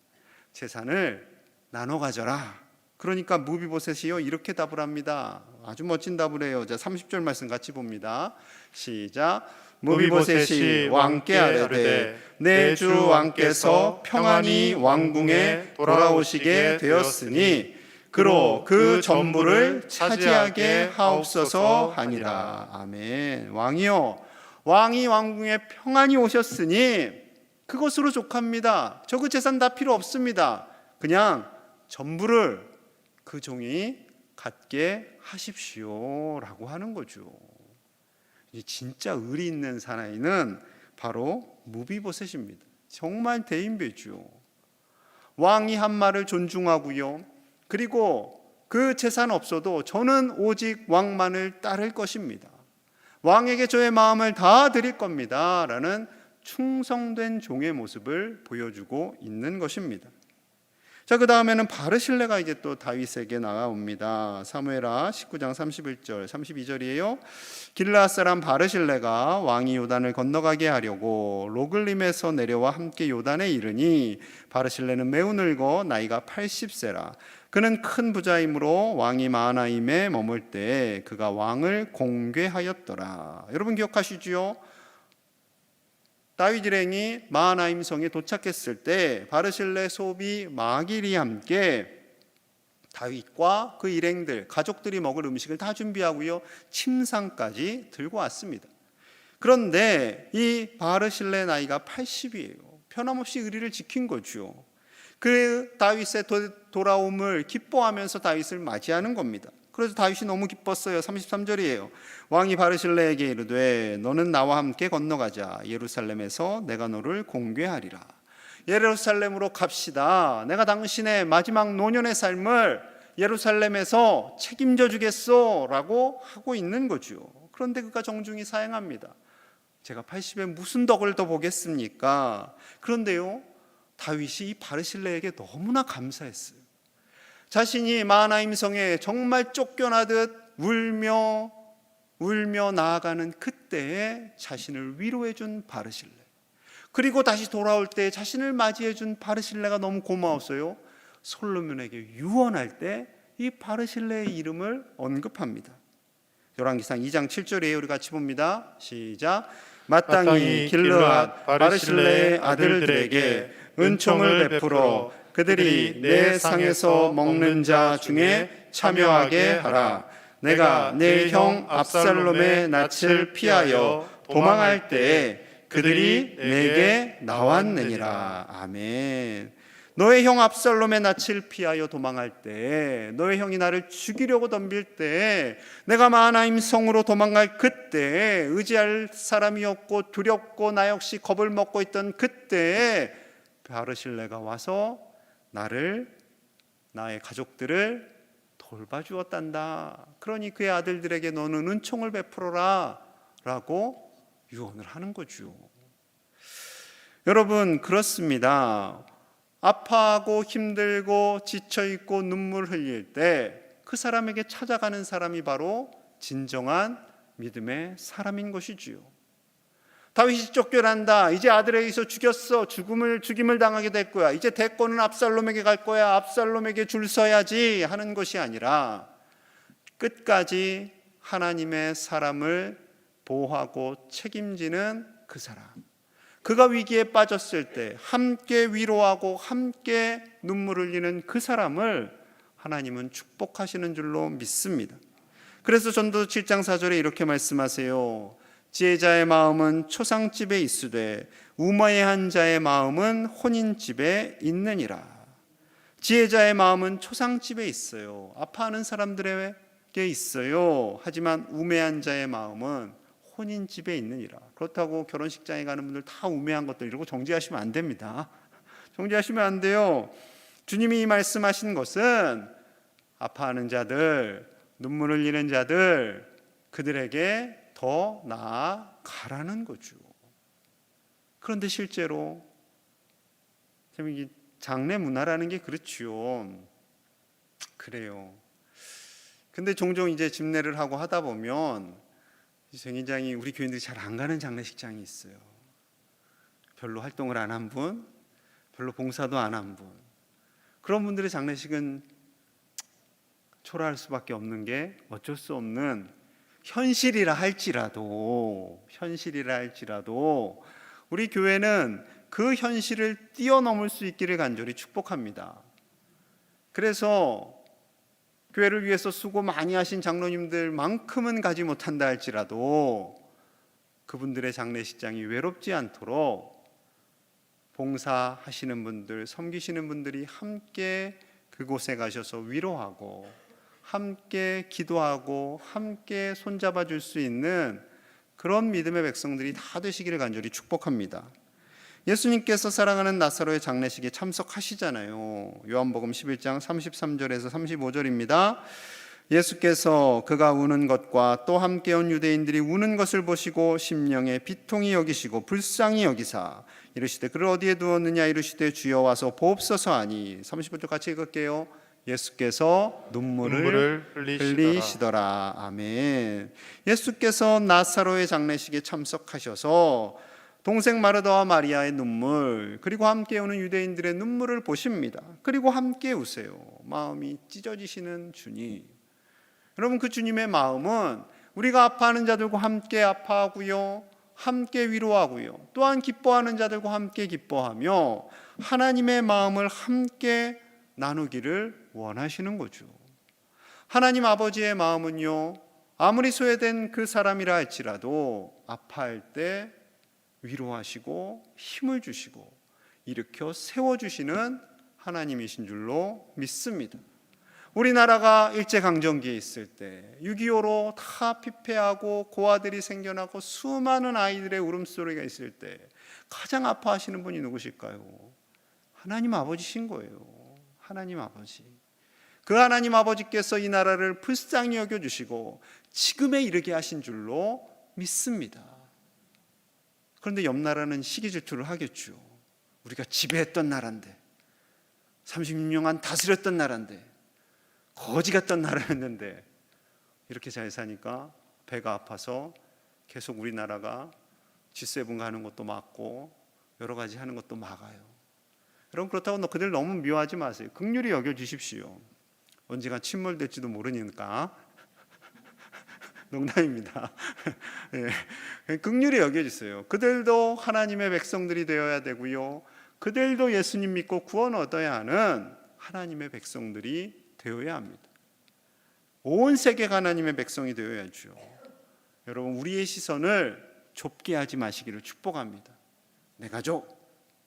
[SPEAKER 4] 재산을 나눠 가져라. 그러니까 무비보셋이요 이렇게 답을 합니다. 아주 멋진 답을 해요. 자, 30절 말씀 같이 봅니다. 시작. 무비보셋이 왕께 아뢰되 내 주 왕께서 평안히 왕궁에 돌아오시게 되었으니 그로 그 전부를 차지하게 하옵소서 하니라. 아멘. 왕이요 왕이 왕궁에 평안히 오셨으니 그것으로 족합니다. 저 그 재산 다 필요 없습니다. 그냥 전부를 그 종이 갖게 하십시오라고 하는 거죠. 진짜 의리 있는 사나이는 바로 무비보셋입니다. 정말 대인배죠. 왕이 한 말을 존중하고요. 그리고 그 재산 없어도 저는 오직 왕만을 따를 것입니다. 왕에게 저의 마음을 다 드릴 겁니다. 라는 충성된 종의 모습을 보여주고 있는 것입니다. 자, 그 다음에는 바르실레가 이제 또 다윗에게 나옵니다. 사무엘하 19장 31절 32절이에요. 길르앗 사람 바르실레가 왕이 요단을 건너가게 하려고 로글림에서 내려와 함께 요단에 이르니 바르실레는 매우 늙어 나이가 80세라. 그는 큰 부자이므로 왕이 마하나임에 머물 때 그가 왕을 공궤하였더라. 여러분 기억하시지요? 다윗 일행이 마하나임 성에 도착했을 때 바르실레, 소비, 마길이 함께 다윗과 그 일행들, 가족들이 먹을 음식을 다 준비하고요 침상까지 들고 왔습니다. 그런데 이 바르실레 나이가 80이에요. 변함없이 의리를 지킨 거죠. 그 다윗의 돌아옴을 기뻐하면서 다윗을 맞이하는 겁니다. 그래서 다윗이 너무 기뻤어요. 33절이에요. 왕이 바르실레에게 이르되 너는 나와 함께 건너가자. 예루살렘에서 내가 너를 공궤하리라. 예루살렘으로 갑시다. 내가 당신의 마지막 노년의 삶을 예루살렘에서 책임져 주겠소 라고 하고 있는 거죠. 그런데 그가 정중히 사행합니다. 제가 80에 무슨 덕을 더 보겠습니까? 그런데요 다윗이 이 바르실레에게 너무나 감사했어요. 자신이 마하나임 성에 정말 쫓겨나듯 울며 나아가는 그때에 자신을 위로해 준 바르실레, 그리고 다시 돌아올 때 자신을 맞이해 준 바르실레가 너무 고마웠어요. 솔로몬에게 유언할 때 이 바르실레의 이름을 언급합니다. 열왕기상 2장 7절에 우리 같이 봅니다. 시작. 마땅히 길르앗 바르실레의 아들들에게 은총을 베풀어 그들이 내 상에서 먹는 자 중에 참여하게 하라. 내가 내 형 압살롬의 낯을 피하여 도망할 때에 그들이 내게 나왔느니라. 아멘. 너의 형 압살롬의 낯을 피하여 도망할 때, 너의 형이 나를 죽이려고 덤빌 때, 내가 마하나임 성으로 도망갈 그때, 의지할 사람이 없고 두렵고 나 역시 겁을 먹고 있던 그때에 바르실레가 와서 나의 가족들을 돌봐주었단다. 그러니 그의 아들들에게 너는 은총을 베풀어라 라고 유언을 하는 거죠. 여러분, 그렇습니다. 아파하고 힘들고 지쳐있고 눈물 흘릴 때 그 사람에게 찾아가는 사람이 바로 진정한 믿음의 사람인 것이지요. 다윗이 쫓겨난다. 이제 아들에게서 죽였어. 죽임을 당하게 될 거야. 이제 대권은 압살롬에게 갈 거야. 압살롬에게 줄 서야지 하는 것이 아니라 끝까지 하나님의 사람을 보호하고 책임지는 그 사람. 그가 위기에 빠졌을 때 함께 위로하고 함께 눈물 흘리는 그 사람을 하나님은 축복하시는 줄로 믿습니다. 그래서 전도서 7장 4절에 이렇게 말씀하세요. 지혜자의 마음은 초상집에 있으되 우매한 자의 마음은 혼인집에 있느니라. 지혜자의 마음은 초상집에 있어요. 아파하는 사람들에게 있어요. 하지만 우매한 자의 마음은 혼인집에 있느니라. 그렇다고 결혼식장에 가는 분들 다 우매한 것들 이러고 정지하시면 안 됩니다. 정지하시면 안 돼요. 주님이 말씀하신 것은 아파하는 자들, 눈물 흘리는 자들, 그들에게 더 나아가라는 거죠. 그런데 실제로 장례 문화라는 게 그렇지요. 그래요. 근데 종종 이제 집례를 하고 하다 보면 굉장히 우리 교인들이 잘 안 가는 장례식장이 있어요. 별로 활동을 안 한 분, 별로 봉사도 안 한 분. 그런 분들의 장례식은 초라할 수밖에 없는 게 어쩔 수 없는 현실이라 할지라도 우리 교회는 그 현실을 뛰어넘을 수 있기를 간절히 축복합니다. 그래서 교회를 위해서 수고 많이 하신 장로님들만큼은 가지 못한다 할지라도 그분들의 장례식장이 외롭지 않도록 봉사하시는 분들, 섬기시는 분들이 함께 그곳에 가셔서 위로하고 함께 기도하고 함께 손잡아 줄 수 있는 그런 믿음의 백성들이 다 되시기를 간절히 축복합니다. 예수님께서 사랑하는 나사로의 장례식에 참석하시잖아요. 요한복음 11장 33절에서 35절입니다. 예수께서 그가 우는 것과 또 함께 온 유대인들이 우는 것을 보시고 심령에 비통히 여기시고 불쌍히 여기사 이르시되 그를 어디에 두었느냐 이르시되 주여 와서 보옵소서 하니 35절 같이 읽을게요. 예수께서 눈물을 흘리시더라. 아멘. 예수께서 나사로의 장례식에 참석하셔서 동생 마르다와 마리아의 눈물, 그리고 함께 오는 유대인들의 눈물을 보십니다. 그리고 함께 우세요. 마음이 찢어지시는 주님. 여러분, 그 주님의 마음은 우리가 아파하는 자들과 함께 아파하고요, 함께 위로하고요, 또한 기뻐하는 자들과 함께 기뻐하며 하나님의 마음을 함께 나누기를 원하시는 거죠. 하나님 아버지의 마음은요, 아무리 소외된 그 사람이라 할지라도 아파할 때 위로하시고 힘을 주시고 일으켜 세워주시는 하나님이신 줄로 믿습니다. 우리나라가 일제강점기에 있을 때 6.25로 다 피폐하고 고아들이 생겨나고 수많은 아이들의 울음소리가 있을 때 가장 아파하시는 분이 누구실까요? 하나님 아버지신 거예요. 하나님 아버지. 그 하나님 아버지께서 이 나라를 불쌍히 여겨주시고 지금에 이르게 하신 줄로 믿습니다. 그런데 옆 나라는 시기질투를 하겠죠. 우리가 지배했던 나라인데, 36년간 다스렸던 나라인데, 거지 같던 나라였는데 이렇게 잘 사니까 배가 아파서 계속 우리나라가 G7 가는 것도 막고 여러 가지 하는 것도 막아요. 여러분, 그렇다고 그들 너무 미워하지 마세요. 긍휼히 여겨주십시오. 언젠가 침몰될지도 모르니까. 농담입니다. 네. 긍휼히 여겨주세요. 그들도 하나님의 백성들이 되어야 되고요, 그들도 예수님 믿고 구원 얻어야 하는 하나님의 백성들이 되어야 합니다. 온 세계가 하나님의 백성이 되어야죠. 여러분, 우리의 시선을 좁게 하지 마시기를 축복합니다. 내 가족,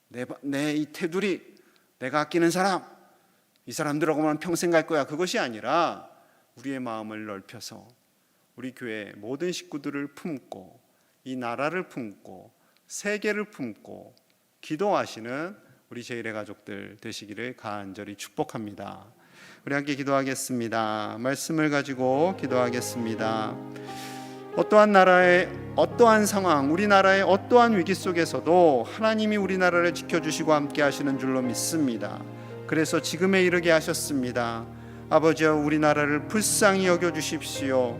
[SPEAKER 4] 내 이 테두리, 내가 아끼는 사람, 이 사람들하고만 평생 갈 거야, 그것이 아니라 우리의 마음을 넓혀서 우리 교회 모든 식구들을 품고 이 나라를 품고 세계를 품고 기도하시는 우리 제1의 가족들 되시기를 간절히 축복합니다. 우리 함께 기도하겠습니다. 말씀을 가지고 기도하겠습니다. 어떠한 나라의 어떠한 상황, 우리나라의 어떠한 위기 속에서도 하나님이 우리나라를 지켜주시고 함께 하시는 줄로 믿습니다. 그래서 지금에 이르게 하셨습니다. 아버지여, 우리나라를 불쌍히 여겨주십시오.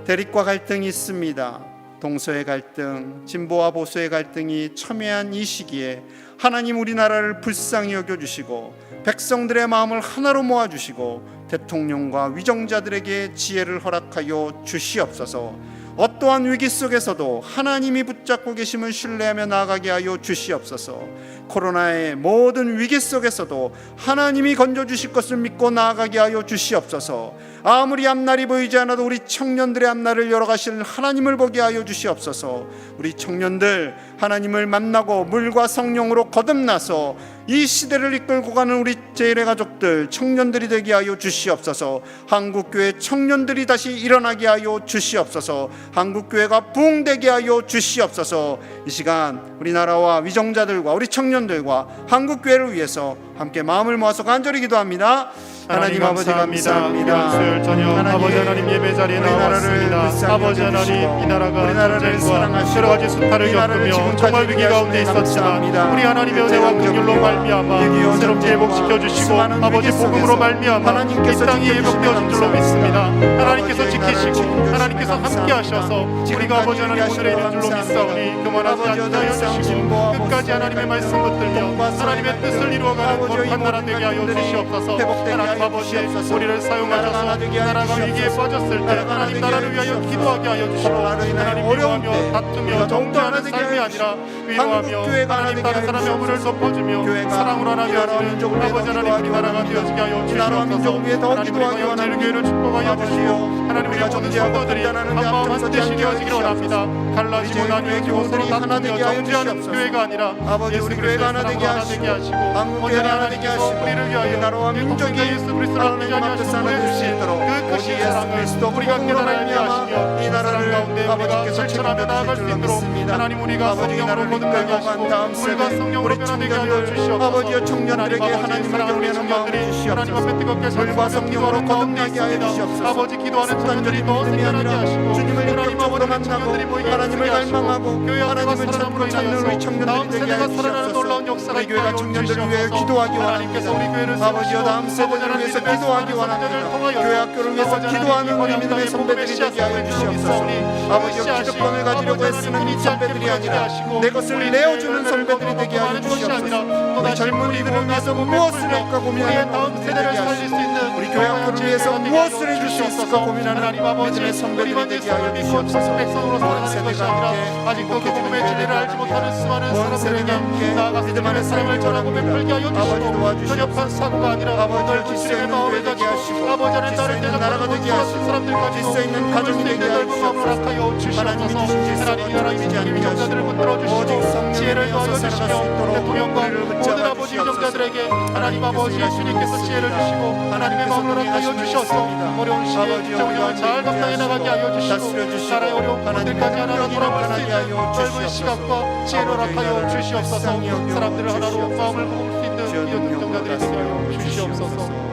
[SPEAKER 4] 대립과 갈등이 있습니다. 동서의 갈등, 진보와 보수의 갈등이 첨예한 이 시기에 하나님 우리나라를 불쌍히 여겨주시고 백성들의 마음을 하나로 모아주시고 대통령과 위정자들에게 지혜를 허락하여 주시옵소서. 어떠한 위기 속에서도 하나님이 붙잡고 계심을 신뢰하며 나아가게 하여 주시옵소서. 코로나의 모든 위기 속에서도 하나님이 건져주실 것을 믿고 나아가게 하여 주시옵소서. 아무리 앞날이 보이지 않아도 우리 청년들의 앞날을 열어가실 하나님을 보게 하여 주시옵소서. 우리 청년들 하나님을 만나고 물과 성령으로 거듭나서 이 시대를 이끌고 가는 우리 제1의 가족들, 청년들이 되게 하여 주시옵소서. 한국교회 청년들이 다시 일어나게 하여 주시옵소서. 한국교회가 부흥되게 하여 주시옵소서. 이 시간 우리나라와 위정자들과 우리 청년들과 한국교회를 위해서 함께 마음을 모아서 간절히 기도합니다. 하나님 아버지 감사합니다.
[SPEAKER 1] 수요일 저녁 아버지 하나님 예배 자리에 나왔습니다. 아버지 하나님, 이 나라가 전쟁과 여러 가지 수탈을 겪으며 정말 위기 가운데 있었지만 우리 하나님의 은혜와 긍휼로 말미암아 새롭게 회복시켜 주시고 아버지 복음으로 말미암아 이 땅이 회복되어진 줄로 믿습니다. 하나님께서 지키시고 하나님께서 함께 하셔서 우리가 아버지 하나님 오늘에 이른 줄로 믿사오니 그만하지 않게 하여 주시고 끝까지 하나님의 말씀 붙들며 하나님의 뜻을 이루어가는 거룩한 나라 되게 하여 주시옵소서. 하나님 아버지 우리를 사용하셔서 나라가 위기에 빠졌을 때 하나님 나라를 위하여 기도하게 하여 주시고 하나님 위로하며 다투며 정죄하는 삶이 아니라 위로하며 하나님 다른 사람의 허물을 덮어주며 사랑으로 하나님 아버지 하나님 우리나라가 되어지게 하여 주시옵소서. 하나님 우리 광역제일교회를 축복하여 주시고 하나님 우리 모든 성도들이 한마음 한뜻이 되어지기를 원합니다. 갈라지고 나뉘어지고 서로 다투며 정죄하는 교회가 아니라 예수 그리스도의 사랑으로 하나 되게 하시고 온전히 하나님께서 우리를 위하여 나라와 민족이 예수 그리스도를 함께 하시고 보내주신 그 크신 사랑을 우리가 깨달아야 하시며 이 나라를 가운데 우리가 실천하며 나아갈 수 있도록 하나님 우리가 성령으로 거듭나게 하시고 물과 성령으로 변화되게 하여 주시옵소서.
[SPEAKER 4] 청년들에게 하나님을
[SPEAKER 1] 우리 청년들이 하나님 앞에 뜨겁게
[SPEAKER 4] 물과 성령으로 거듭나게 하여 주시옵소서.
[SPEAKER 1] 아버지 기도하는 청년들이 더 생겨나게 하시고
[SPEAKER 4] 주님을
[SPEAKER 1] 하나님 아버지
[SPEAKER 4] 만나고
[SPEAKER 1] 청년들이 모이게
[SPEAKER 4] 하나님을 갈망하고
[SPEAKER 1] 교회 안에가
[SPEAKER 4] 하나님을
[SPEAKER 1] 사랑으로
[SPEAKER 4] 찾는 우리
[SPEAKER 1] 인하여서
[SPEAKER 4] 청년들이
[SPEAKER 1] 다음
[SPEAKER 4] 되게
[SPEAKER 1] 세대가
[SPEAKER 4] 하여
[SPEAKER 1] 살아나는 놀라운
[SPEAKER 4] 주시옵소서.
[SPEAKER 1] 역사가
[SPEAKER 4] 우리 교회가
[SPEAKER 1] 있게
[SPEAKER 4] 청년들을 위해
[SPEAKER 1] 주시옵소서.
[SPEAKER 4] 기도하기
[SPEAKER 1] 하나님께서 우리
[SPEAKER 4] 원합니다.
[SPEAKER 1] 교회를
[SPEAKER 4] 아버지여 다음 세대를 위해서 기도하기 원합니다. 교회 학교를 위해서 기도하는 우리 믿음의 선배들이 되게 하여 주시옵소서. 아버지여 기득권을 가지려고 애쓰는 선배들이 아니라 내 것을 내어주는 선배들이 되게 하여 주시옵소서. 우리 젊은이들을 위해서 무엇을 할까 고민하는 다음 세대를 살릴 수 있는 우리 교회 학교를 위해서 무엇을 해줄 수 있을까 고민하는 믿음의 선배들이 되게 하여 주시옵소서. 온 세대가 함께
[SPEAKER 1] 아직도 그 복음의 진리를 알지 못하는 수많은 사람들에게 나아가서 믿음의 사랑을 전하고 베풀게 하여 주시고 전협한 사고가 아니라 넓은 주님의 마음을 가지고 아버지는 나를 대적하는 모든 사람들까지도
[SPEAKER 4] 있는 가족이 되게 하여
[SPEAKER 1] 넓은 마음을 허락하여 주시옵소서. 하나님 나라의 주님이 정자들을 붙들어 주시고 지혜를 더하여 주시며 대통령과 모든 아버지 정자들에게 하나님 아버지 주님께서 지혜를 주시고 하나님의 마음을 허락하여 주셔서 어려운 시기에 정령을 잘 감당해 나가게 하여 주시고 나라의 어려운 분들까지 하나로 돌아볼 수 있는 넓은 시각과 지혜를 허락하여 주시옵소서. 사람들을 하나로 마음을 모을 수 있는 이웃 정자들이 되게 하여 주시옵소서.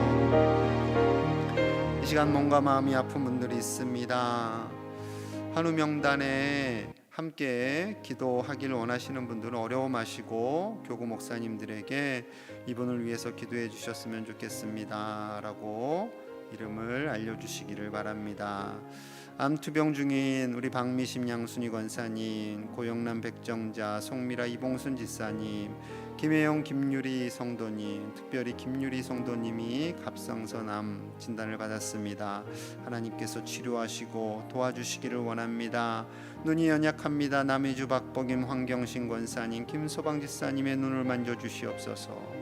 [SPEAKER 4] 이 시간 몸과 마음이 아픈 분들이 있습니다. 한우 명단에 함께 기도하길 원하시는 분들은 어려워 마시고 교구 목사님들에게 이분을 위해서 기도해 주셨으면 좋겠습니다 라고 이름을 알려주시기를 바랍니다. 암투병 중인 우리 박미심 양순희 권사님, 고영남 백정자, 송미라 이봉순 지사님, 김혜영 김유리 성도님, 특별히 김유리 성도님이 갑상선암 진단을 받았습니다. 하나님께서 치료하시고 도와주시기를 원합니다. 눈이 연약합니다. 남해주 박복임 황경신 권사님, 김소방 지사님의 눈을 만져주시옵소서.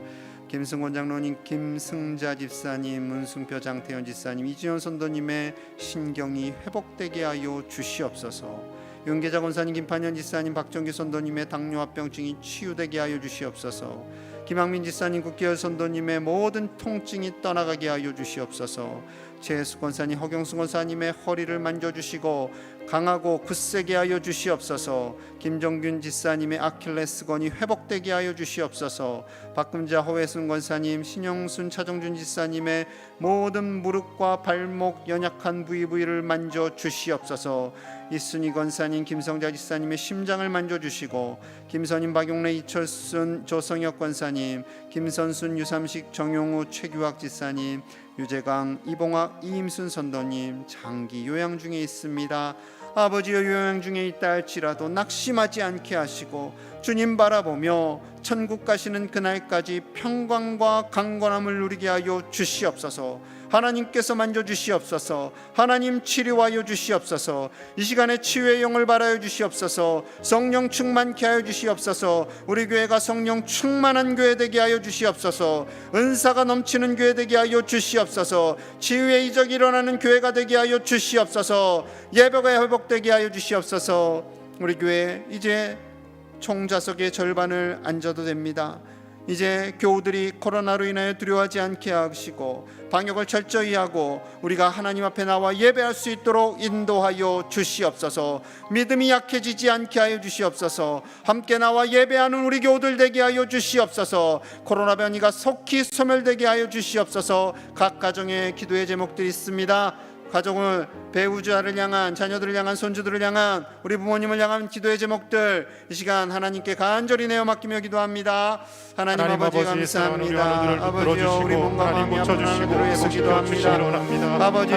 [SPEAKER 4] 김승권 장로님, 김승자 집사님, 문승표 장태현 지사님, 이지현 선도님의 신경이 회복되게 하여 주시옵소서. 윤계자 권사님, 김판현 지사님, 박정기 선도님의 당뇨합병증이 치유되게 하여 주시옵소서. 김학민 지사님, 국계열 선도님의 모든 통증이 떠나가게 하여 주시옵소서. 최혜수 권사님, 허경수 권사님의 허리를 만져주시고 강하고 굳세게 하여 주시옵소서. 김정균 지사님의 아킬레스건이 회복되게 하여 주시옵소서. 박금자 허회순 권사님, 신영순 차정준 지사님의 모든 무릎과 발목 연약한 부위를 만져 주시옵소서. 이순희 권사님, 김성자 지사님의 심장을 만져주시고 김선임, 박용래, 이철순, 조성혁 권사님, 김선순, 유삼식, 정용우, 최규학 지사님, 유재강, 이봉학, 이임순 선도님 장기 요양 중에 있습니다. 아버지여, 요양 중에 있다 할지라도 낙심하지 않게 하시고 주님 바라보며 천국 가시는 그날까지 평강과 강건함을 누리게 하여 주시옵소서. 하나님께서 만져주시옵소서. 하나님 치료하여 주시옵소서. 이 시간에 치유의 영을 발하여 주시옵소서. 성령 충만케 하여 주시옵소서. 우리 교회가 성령 충만한 교회 되게 하여 주시옵소서. 은사가 넘치는 교회 되게 하여 주시옵소서. 치유의 이적이 일어나는 교회가 되게 하여 주시옵소서. 예배가 회복되게 하여 주시옵소서. 우리 교회 이제 총좌석의 절반을 앉아도 됩니다. 이제 교우들이 코로나로 인하여 두려워하지 않게 하시고 방역을 철저히 하고 우리가 하나님 앞에 나와 예배할 수 있도록 인도하여 주시옵소서. 믿음이 약해지지 않게 하여 주시옵소서. 함께 나와 예배하는 우리 교우들 되게 하여 주시옵소서. 코로나 변이가 속히 소멸되게 하여 주시옵소서. 각 가정의 기도의 제목들이 있습니다. 가정을, 배우자를 향한, 자녀들을 향한, 손주들을 향한, 우리 부모님을 향한 기도의 제목들 이 시간 하나님께 간절히 내어 맡기며 기도합니다. 하나님 아버지 감사합니다. 아버지여, 우리 몸과 마음이 아픈 하나님으로 예수 기도합니다. 아버지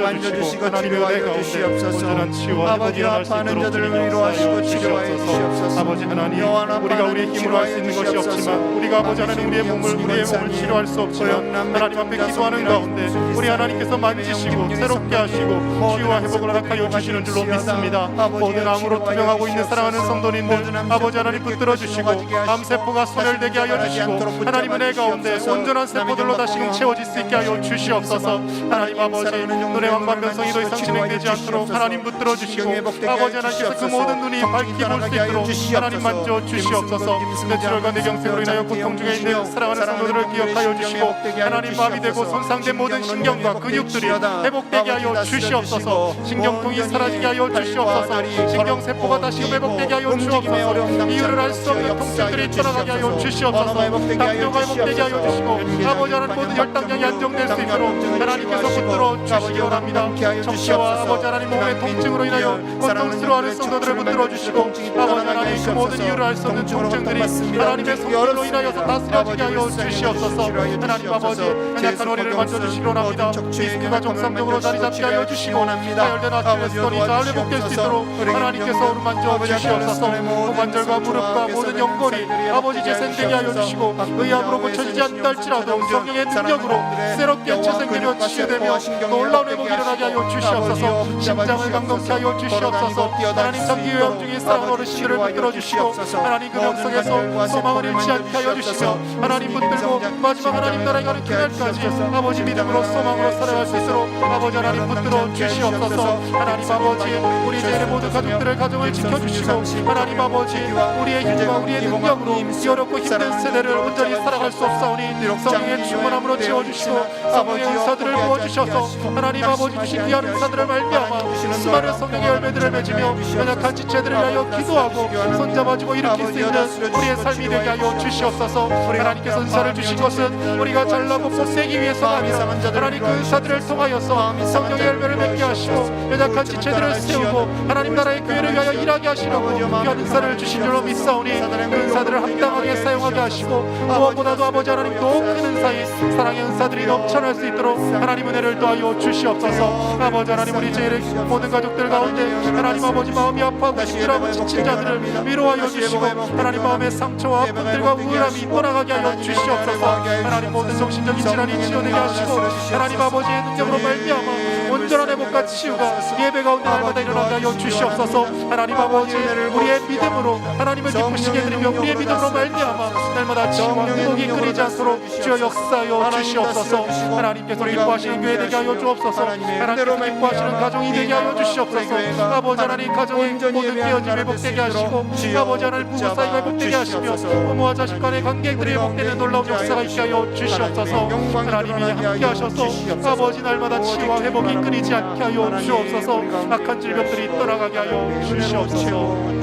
[SPEAKER 4] 만져주시고 치료하여 주시옵소서. 아버지 아파하는 자들을 위로하시고 치료하여 주시옵소서.
[SPEAKER 1] 아버지 하나님, 우리가 우리의 힘으로 할 수 있는 것이 없지만 우리가 아버지 하나님 우리의 몸을 치료할 수 없지만 하나님 앞에 기도하는 가운데 우리 하나님께서 만지시고 새롭게 하시고 치유와 회복을 허락하여 주시는 줄로 믿습니다. 모든 암으로 투병하고 있는 사랑하는 성도님들 아버지 하나님 붙들어 주시고 암세포가 소멸되게 하여 주시고 하나님 은혜 가운데 온전한 세포들로 다시금 채워질 수 있게 하여 주시옵소서. 하나님 아버지, 눈의 왕반변성이 더 이상 진행되지 않도록 하나님 붙들어 주시고 아버지 하나님께서 그 모든 눈이 밝히 볼 수 있도록 하나님 만져 주시옵소서. 뇌출혈과 뇌경색으로 인하여 고통 중에 있는 사랑하는 성도들을 기억하여 주시고 하나님, 마비되고 손상된 모든 신경과 근육들이 회복되게 하여 주시옵소서. 신경통이 사라지게 하여 주시옵소서. 신경세포가 다시 회복되게 하여 주시옵소서. 이유를 알 수 없는 통증들이 떠나가게 하여 주시옵소서. 당뇨가 회복되게 하여 주시고 아버지 하나님 모든 혈당량이 안정될 수 있도록 하나님께서 붙들어 주시기 원합니다. 정체와 아버지 하나님 몸의 통증으로 인하여 고통스러워하는 성도들을 붙들어 주시고 아버지 하나님 그 모든 이유를 알 수 없는 통증들이 하나님의 성령으로 인하여서 다스려지게 하여 주시옵소서. 하나님 아버지, 연약한 허리를 만져주시기 원합니다. 디스크가 정상적으로 자리 잡게 하여 주시고 가열된 아킬레스건이 잘 회복될 수 있도록 하나님께서 오른만져 주시옵소서. 고관절과 무릎과 모든 연골이 아버지 재생되게 하여 주시고 의학으로 고쳐지지 않다 할지라도 성령의 능력으로 새롭게 재생되며 치유되며 놀라운 회복이 일어나게 하여 주시옵소서. 심장을 강건케 하여 주시옵소서. 하나님, 장기 요양 중에 사랑하는 어르신들을 붙들어 주시고 하나님 그 명성에서 소망을 잃지 않게 하여 주시며 하나님 붙들고 마지막 하나님 나라에 가는 그날까지 아버지 믿음으로 소망으로 살아갈 수 있도록 아버지 하나님 붙들어 주시옵소서. 하나님 아버지, 우리 이제 모든 가족들의 가정을 지켜주시고 하나님 아버지, 우리의 힘과 우리의 능력으로 어렵고 힘든 세대를 온전히 살아갈 수 없사오니 성령의 충만함으로 채워주시고 성령의 은사들을 부어주셔서 하나님 아버지 주신 귀한 은사들을 말미암아 수많은 성령의 열매들을 맺으며 연약한 지체들을 위하여 기도하고 손잡아주고 일으킬 수 있는 우리의 삶이 되게 하여 주시옵소서. 하나님께서 은사를 주신 것은 우리가 잘나고 못되기 위해서가 아니라 하나님 그 은사들을 통하여서 성령의 열매를 맺게 하시고 연약한 지체들을 세우고 하나님 나라의 교회를 위하여 일하게 하시려고 귀한 은사를 주신 줄로 믿사오니 그 은사들을 합당하게 사용하게 하시고 무엇보다도 아버지 하나님 더 큰 은사인 사랑의 은사들이 넘쳐날 수 있도록 하나님 은혜를 더하여 주시옵소서. 아버지 하나님, 우리 제일의 모든 가족들 가운데 하나님 아버지 마음이 아파하고 힘들어하고 지친 자들을 위로하여 주시고 하나님 마음의 상처와 아픔들과 우울함이 떠나가게 하여 주시옵소서. 하나님 모든 정신적인 질환이 치료되게 하시고 하나님 아버지의 능력으로 말미암아 온전한 회복과 치유가 예배 가운데 날마다 일어나게 하여 주시옵소서. 하나님 아버지, 우리의 믿음으로 하나님을 기쁘시게 드리며 우리의 믿음으로 말미암아 날마다 치유와 회복이 끊이지 않도록 주여 역사하여 주시옵소서. 하나님께서 기뻐하시는 교회 되게 하여 주옵소서. 하나님께서 기뻐하시는 가정이 되게 하여 주시옵소서. 아버지 하나님, 가정의 모든 깨어짐 회복되게 하시고 아버지 하나님 부부 사이가 회복되게 하시며 부모와 자식 간의 관계들이 회복되는 놀라운 역사가 있게 하여 주시옵소서. 하나님이 함께 하셔서 아버지 날마다 치유와 회복이 끊이지 않게 하여 주옵소서. 악한 질병들이 떠나가게 하여 주시옵소서.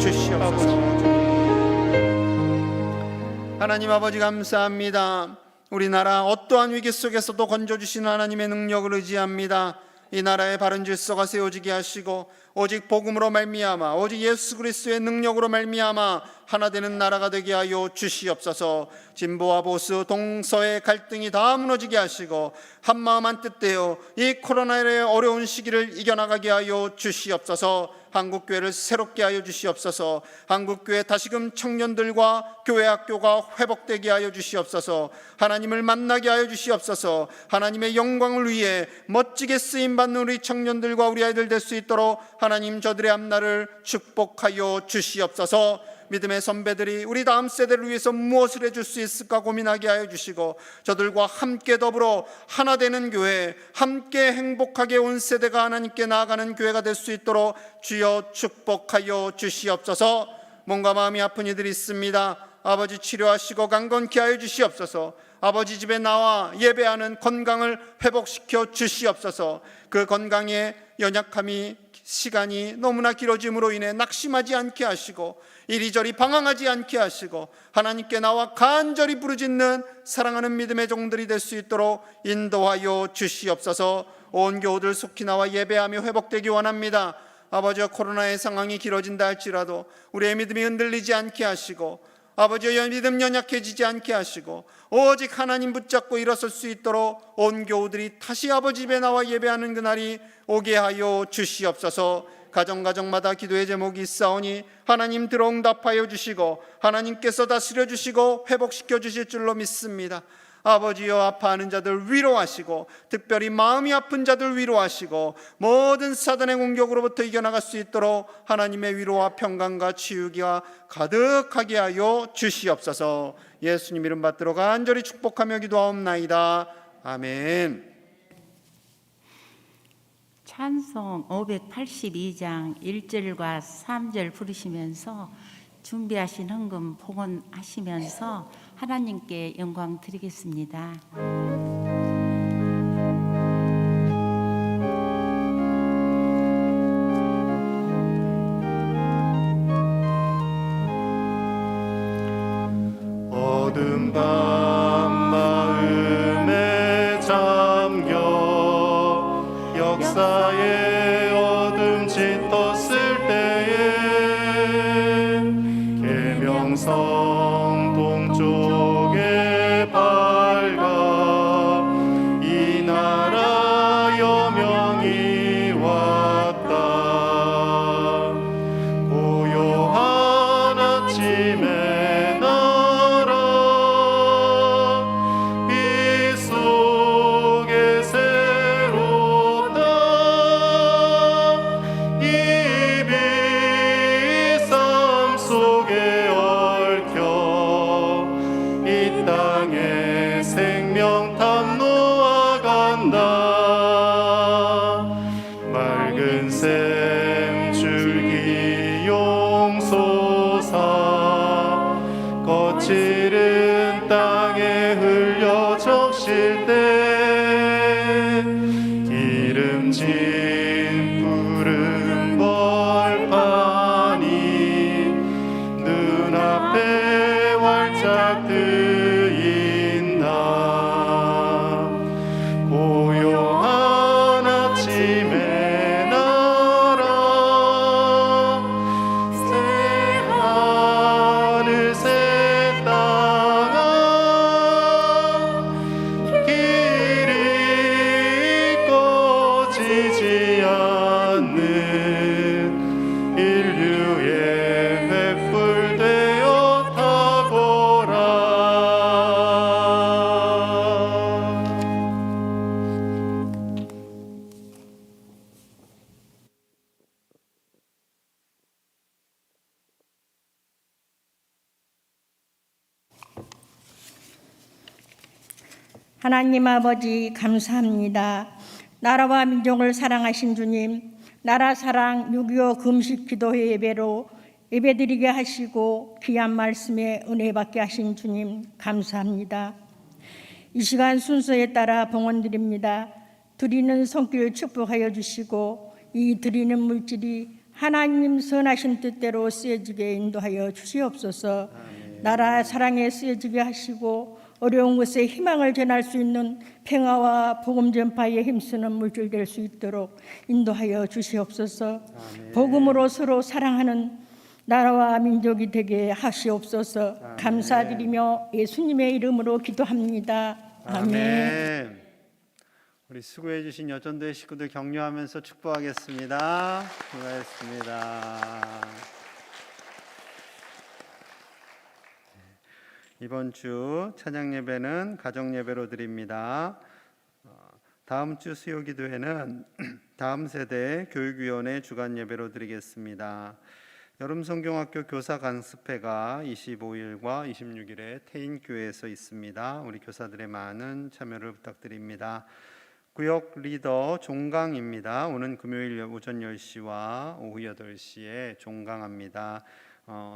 [SPEAKER 4] 하나님 아버지 감사합니다. 우리나라 어떠한 위기 속에서도 건져주시는 하나님의 능력을 의지합니다. 이 나라의 바른 질서가 세워지게 하시고 오직 복음으로 말미암아 오직 예수 그리스도의 능력으로 말미암아 하나 되는 나라가 되게 하여 주시옵소서. 진보와 보수 동서의 갈등이 다 무너지게 하시고 한마음 한뜻되어 이 코로나의 어려운 시기를 이겨나가게 하여 주시옵소서. 한국교회를 새롭게 하여 주시옵소서. 한국교회 다시금 청년들과 교회 학교가 회복되게 하여 주시옵소서. 하나님을 만나게 하여 주시옵소서. 하나님의 영광을 위해 멋지게 쓰임받는 우리 청년들과 우리 아이들 될 수 있도록 하나님 저들의 앞날을 축복하여 주시옵소서. 믿음의 선배들이 우리 다음 세대를 위해서 무엇을 해줄 수 있을까 고민하게 하여 주시고 저들과 함께 더불어 하나 되는 교회, 함께 행복하게 온 세대가 하나님께 나아가는 교회가 될 수 있도록 주여 축복하여 주시옵소서. 몸과 마음이 아픈 이들이 있습니다. 아버지 치료하시고 강건케 하여 주시옵소서. 아버지 집에 나와 예배하는 건강을 회복시켜 주시옵소서. 그 건강에 연약함이 시간이 너무나 길어짐으로 인해 낙심하지 않게 하시고 이리저리 방황하지 않게 하시고 하나님께 나와 간절히 부르짖는 사랑하는 믿음의 종들이 될 수 있도록 인도하여 주시옵소서. 온 교우들 속히 나와 예배하며 회복되기 원합니다. 아버지여 코로나의 상황이 길어진다 할지라도 우리의 믿음이 흔들리지 않게 하시고 아버지여 믿음 연약해지지 않게 하시고 오직 하나님 붙잡고 일어설 수 있도록 온 교우들이 다시 아버지 집에 나와 예배하는 그날이 오게 하여 주시옵소서. 가정마다 기도의 제목이 있사오니 하나님 들어응답하여 주시고 하나님께서 다스려 주시고 회복시켜 주실 줄로 믿습니다. 아버지여 아파하는 자들 위로하시고 특별히 마음이 아픈 자들 위로하시고 모든 사단의 공격으로부터 이겨나갈 수 있도록 하나님의 위로와 평강과 치유기가 가득하게 하여 주시옵소서. 예수님 이름 받들어 간절히 축복하며 기도하옵나이다. 아멘.
[SPEAKER 5] 찬송 582장 1절과 3절 부르시면서 준비하신 헌금 봉헌하시면서 하나님께 영광 드리겠습니다.
[SPEAKER 1] 어둠 밤 마음에 잠겨 역사의 어둠 짙었을 때에 계명성 동쪽에 밝아 이 나라 여명이 왔다. 고요한 아침에 나라 빛 속에 새롭다. 이 빛 삶 속에 얽혀 이 땅에 생명탐 놓아간다. 맑은 샘 줄기 용솟아 거칠은 땅에 흘려 적실 때 기름진 푸른 벌판이 눈앞에 활짝 뜨인다. 고요한 아침에 나라 새 하늘 새 땅아 길이 꺼지지 않는 인류의 횃불 되어 타거라.
[SPEAKER 6] 하나님 아버지 감사합니다. 나라와 민족을 사랑하신 주님, 나라 사랑 6.25 금식 기도회 예배로 예배드리게 하시고 귀한 말씀에 은혜 받게 하신 주님 감사합니다. 이 시간 순서에 따라 봉헌드립니다. 드리는 손길 축복하여 주시고 이 드리는 물질이 하나님 선하신 뜻대로 쓰여지게 인도하여 주시옵소서. 나라 사랑에 쓰여지게 하시고 어려운 곳에 희망을 전할 수 있는 평화와 복음 전파에 힘쓰는 물줄 될 수 있도록 인도하여 주시옵소서. 복음으로 서로 사랑하는 나라와 민족이 되게 하시옵소서. 감사드리며 예수님의 이름으로 기도합니다. 아멘.
[SPEAKER 4] 우리 수고해 주신 여전도의 식구들 격려하면서 축복하겠습니다. 수고하셨습니다. 이번 주 찬양 예배는 가정 예배로 드립니다. 다음 주 수요 기도회는 다음 세대 교육위원회 주간 예배로 드리겠습니다. 여름 성경학교 교사 강습회가 25일과 26일에 태인교회에서 있습니다. 우리 교사들의 많은 참여를 부탁드립니다. 구역 리더 종강입니다. 오는 금요일 오전 10시와 오후 8시에 종강합니다.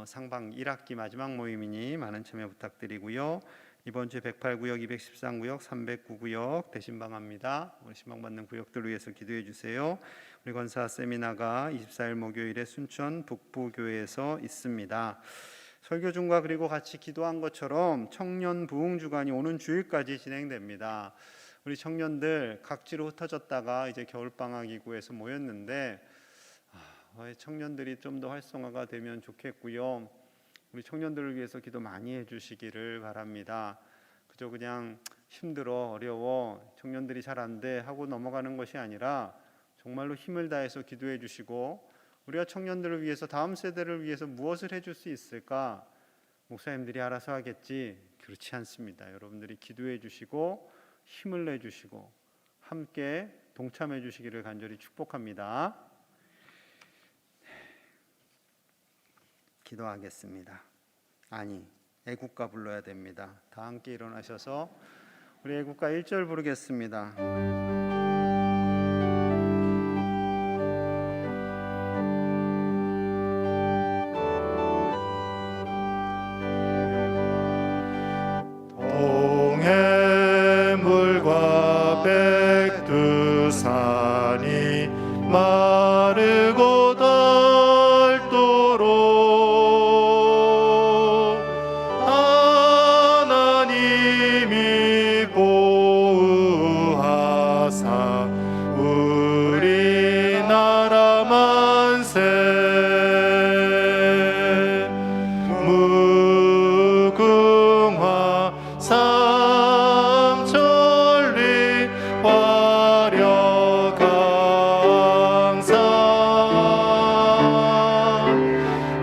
[SPEAKER 4] 상방 1학기 마지막 모임이니 많은 참여 부탁드리고요. 이번 주 108구역, 213구역, 309구역 대신방합니다. 우리 신방받는 구역들을 위해서 기도해 주세요. 우리 권사 세미나가 24일 목요일에 순천 북부교회에서 있습니다. 설교 중과 그리고 같이 기도한 것처럼 청년 부흥 주간이 오는 주일까지 진행됩니다. 우리 청년들 각지로 흩어졌다가 이제 겨울방학 이구에서 모였는데 청년들이 좀 더 활성화가 되면 좋겠고요. 우리 청년들을 위해서 기도 많이 해주시기를 바랍니다. 그저 그냥 힘들어 어려워 청년들이 잘 안 돼 하고 넘어가는 것이 아니라 정말로 힘을 다해서 기도해 주시고 우리가 청년들을 위해서 다음 세대를 위해서 무엇을 해줄 수 있을까? 목사님들이 알아서 하겠지. 그렇지 않습니다. 여러분들이 기도해 주시고 힘을 내주시고 함께 동참해 주시기를 간절히 축복합니다. 기도하겠습니다. 아니, 애국가 불러야 됩니다. 다 함께 일어나셔서 우리 애국가 1절 부르겠습니다.
[SPEAKER 1] 동해물과 백두산이 마르고 닳도록 하나님이 보호하사 우리나라 만세 무궁화 삼천리 화려 강산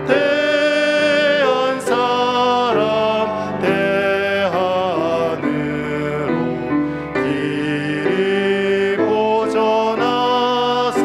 [SPEAKER 1] 대한 사람 대하늘로 길이 보전하세.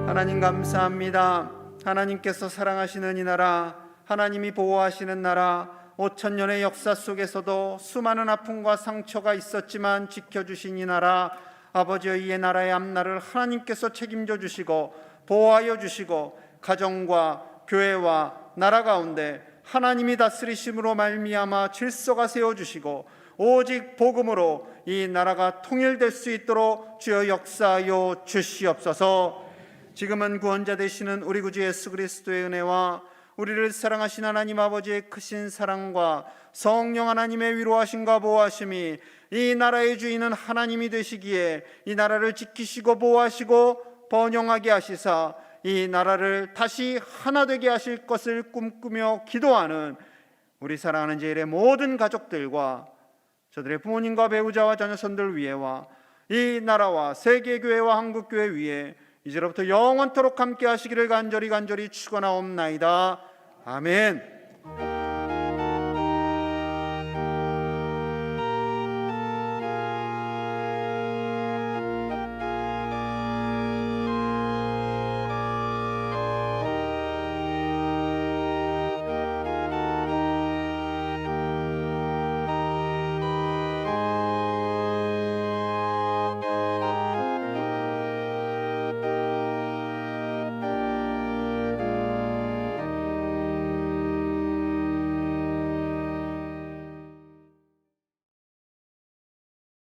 [SPEAKER 4] 하나님 감사합니다. 하나님께서 사랑하시는 이 나라, 하나님이 보호하시는 나라, 5,000년의 역사 속에서도 수많은 아픔과 상처가 있었지만 지켜주신 이 나라, 아버지여 이 나라의 앞날을 하나님께서 책임져 주시고 보호하여 주시고 가정과 교회와 나라 가운데 하나님이 다스리심으로 말미암아 질서가 세워주시고 오직 복음으로 이 나라가 통일될 수 있도록 주여 역사하여 주시옵소서. 지금은 구원자 되시는 우리 구주 예수 그리스도의 은혜와 우리를 사랑하신 하나님 아버지의 크신 사랑과 성령 하나님의 위로하심과 보호하심이 이 나라의 주인은 하나님이 되시기에 이 나라를 지키시고 보호하시고 번영하게 하시사 이 나라를 다시 하나 되게 하실 것을 꿈꾸며 기도하는 우리 사랑하는 제일의 모든 가족들과 저들의 부모님과 배우자와 자녀선들 위에와 이 나라와 세계교회와 한국교회 위에 이제로부터 영원토록 함께 하시기를 간절히 축원하옵나이다. 아멘.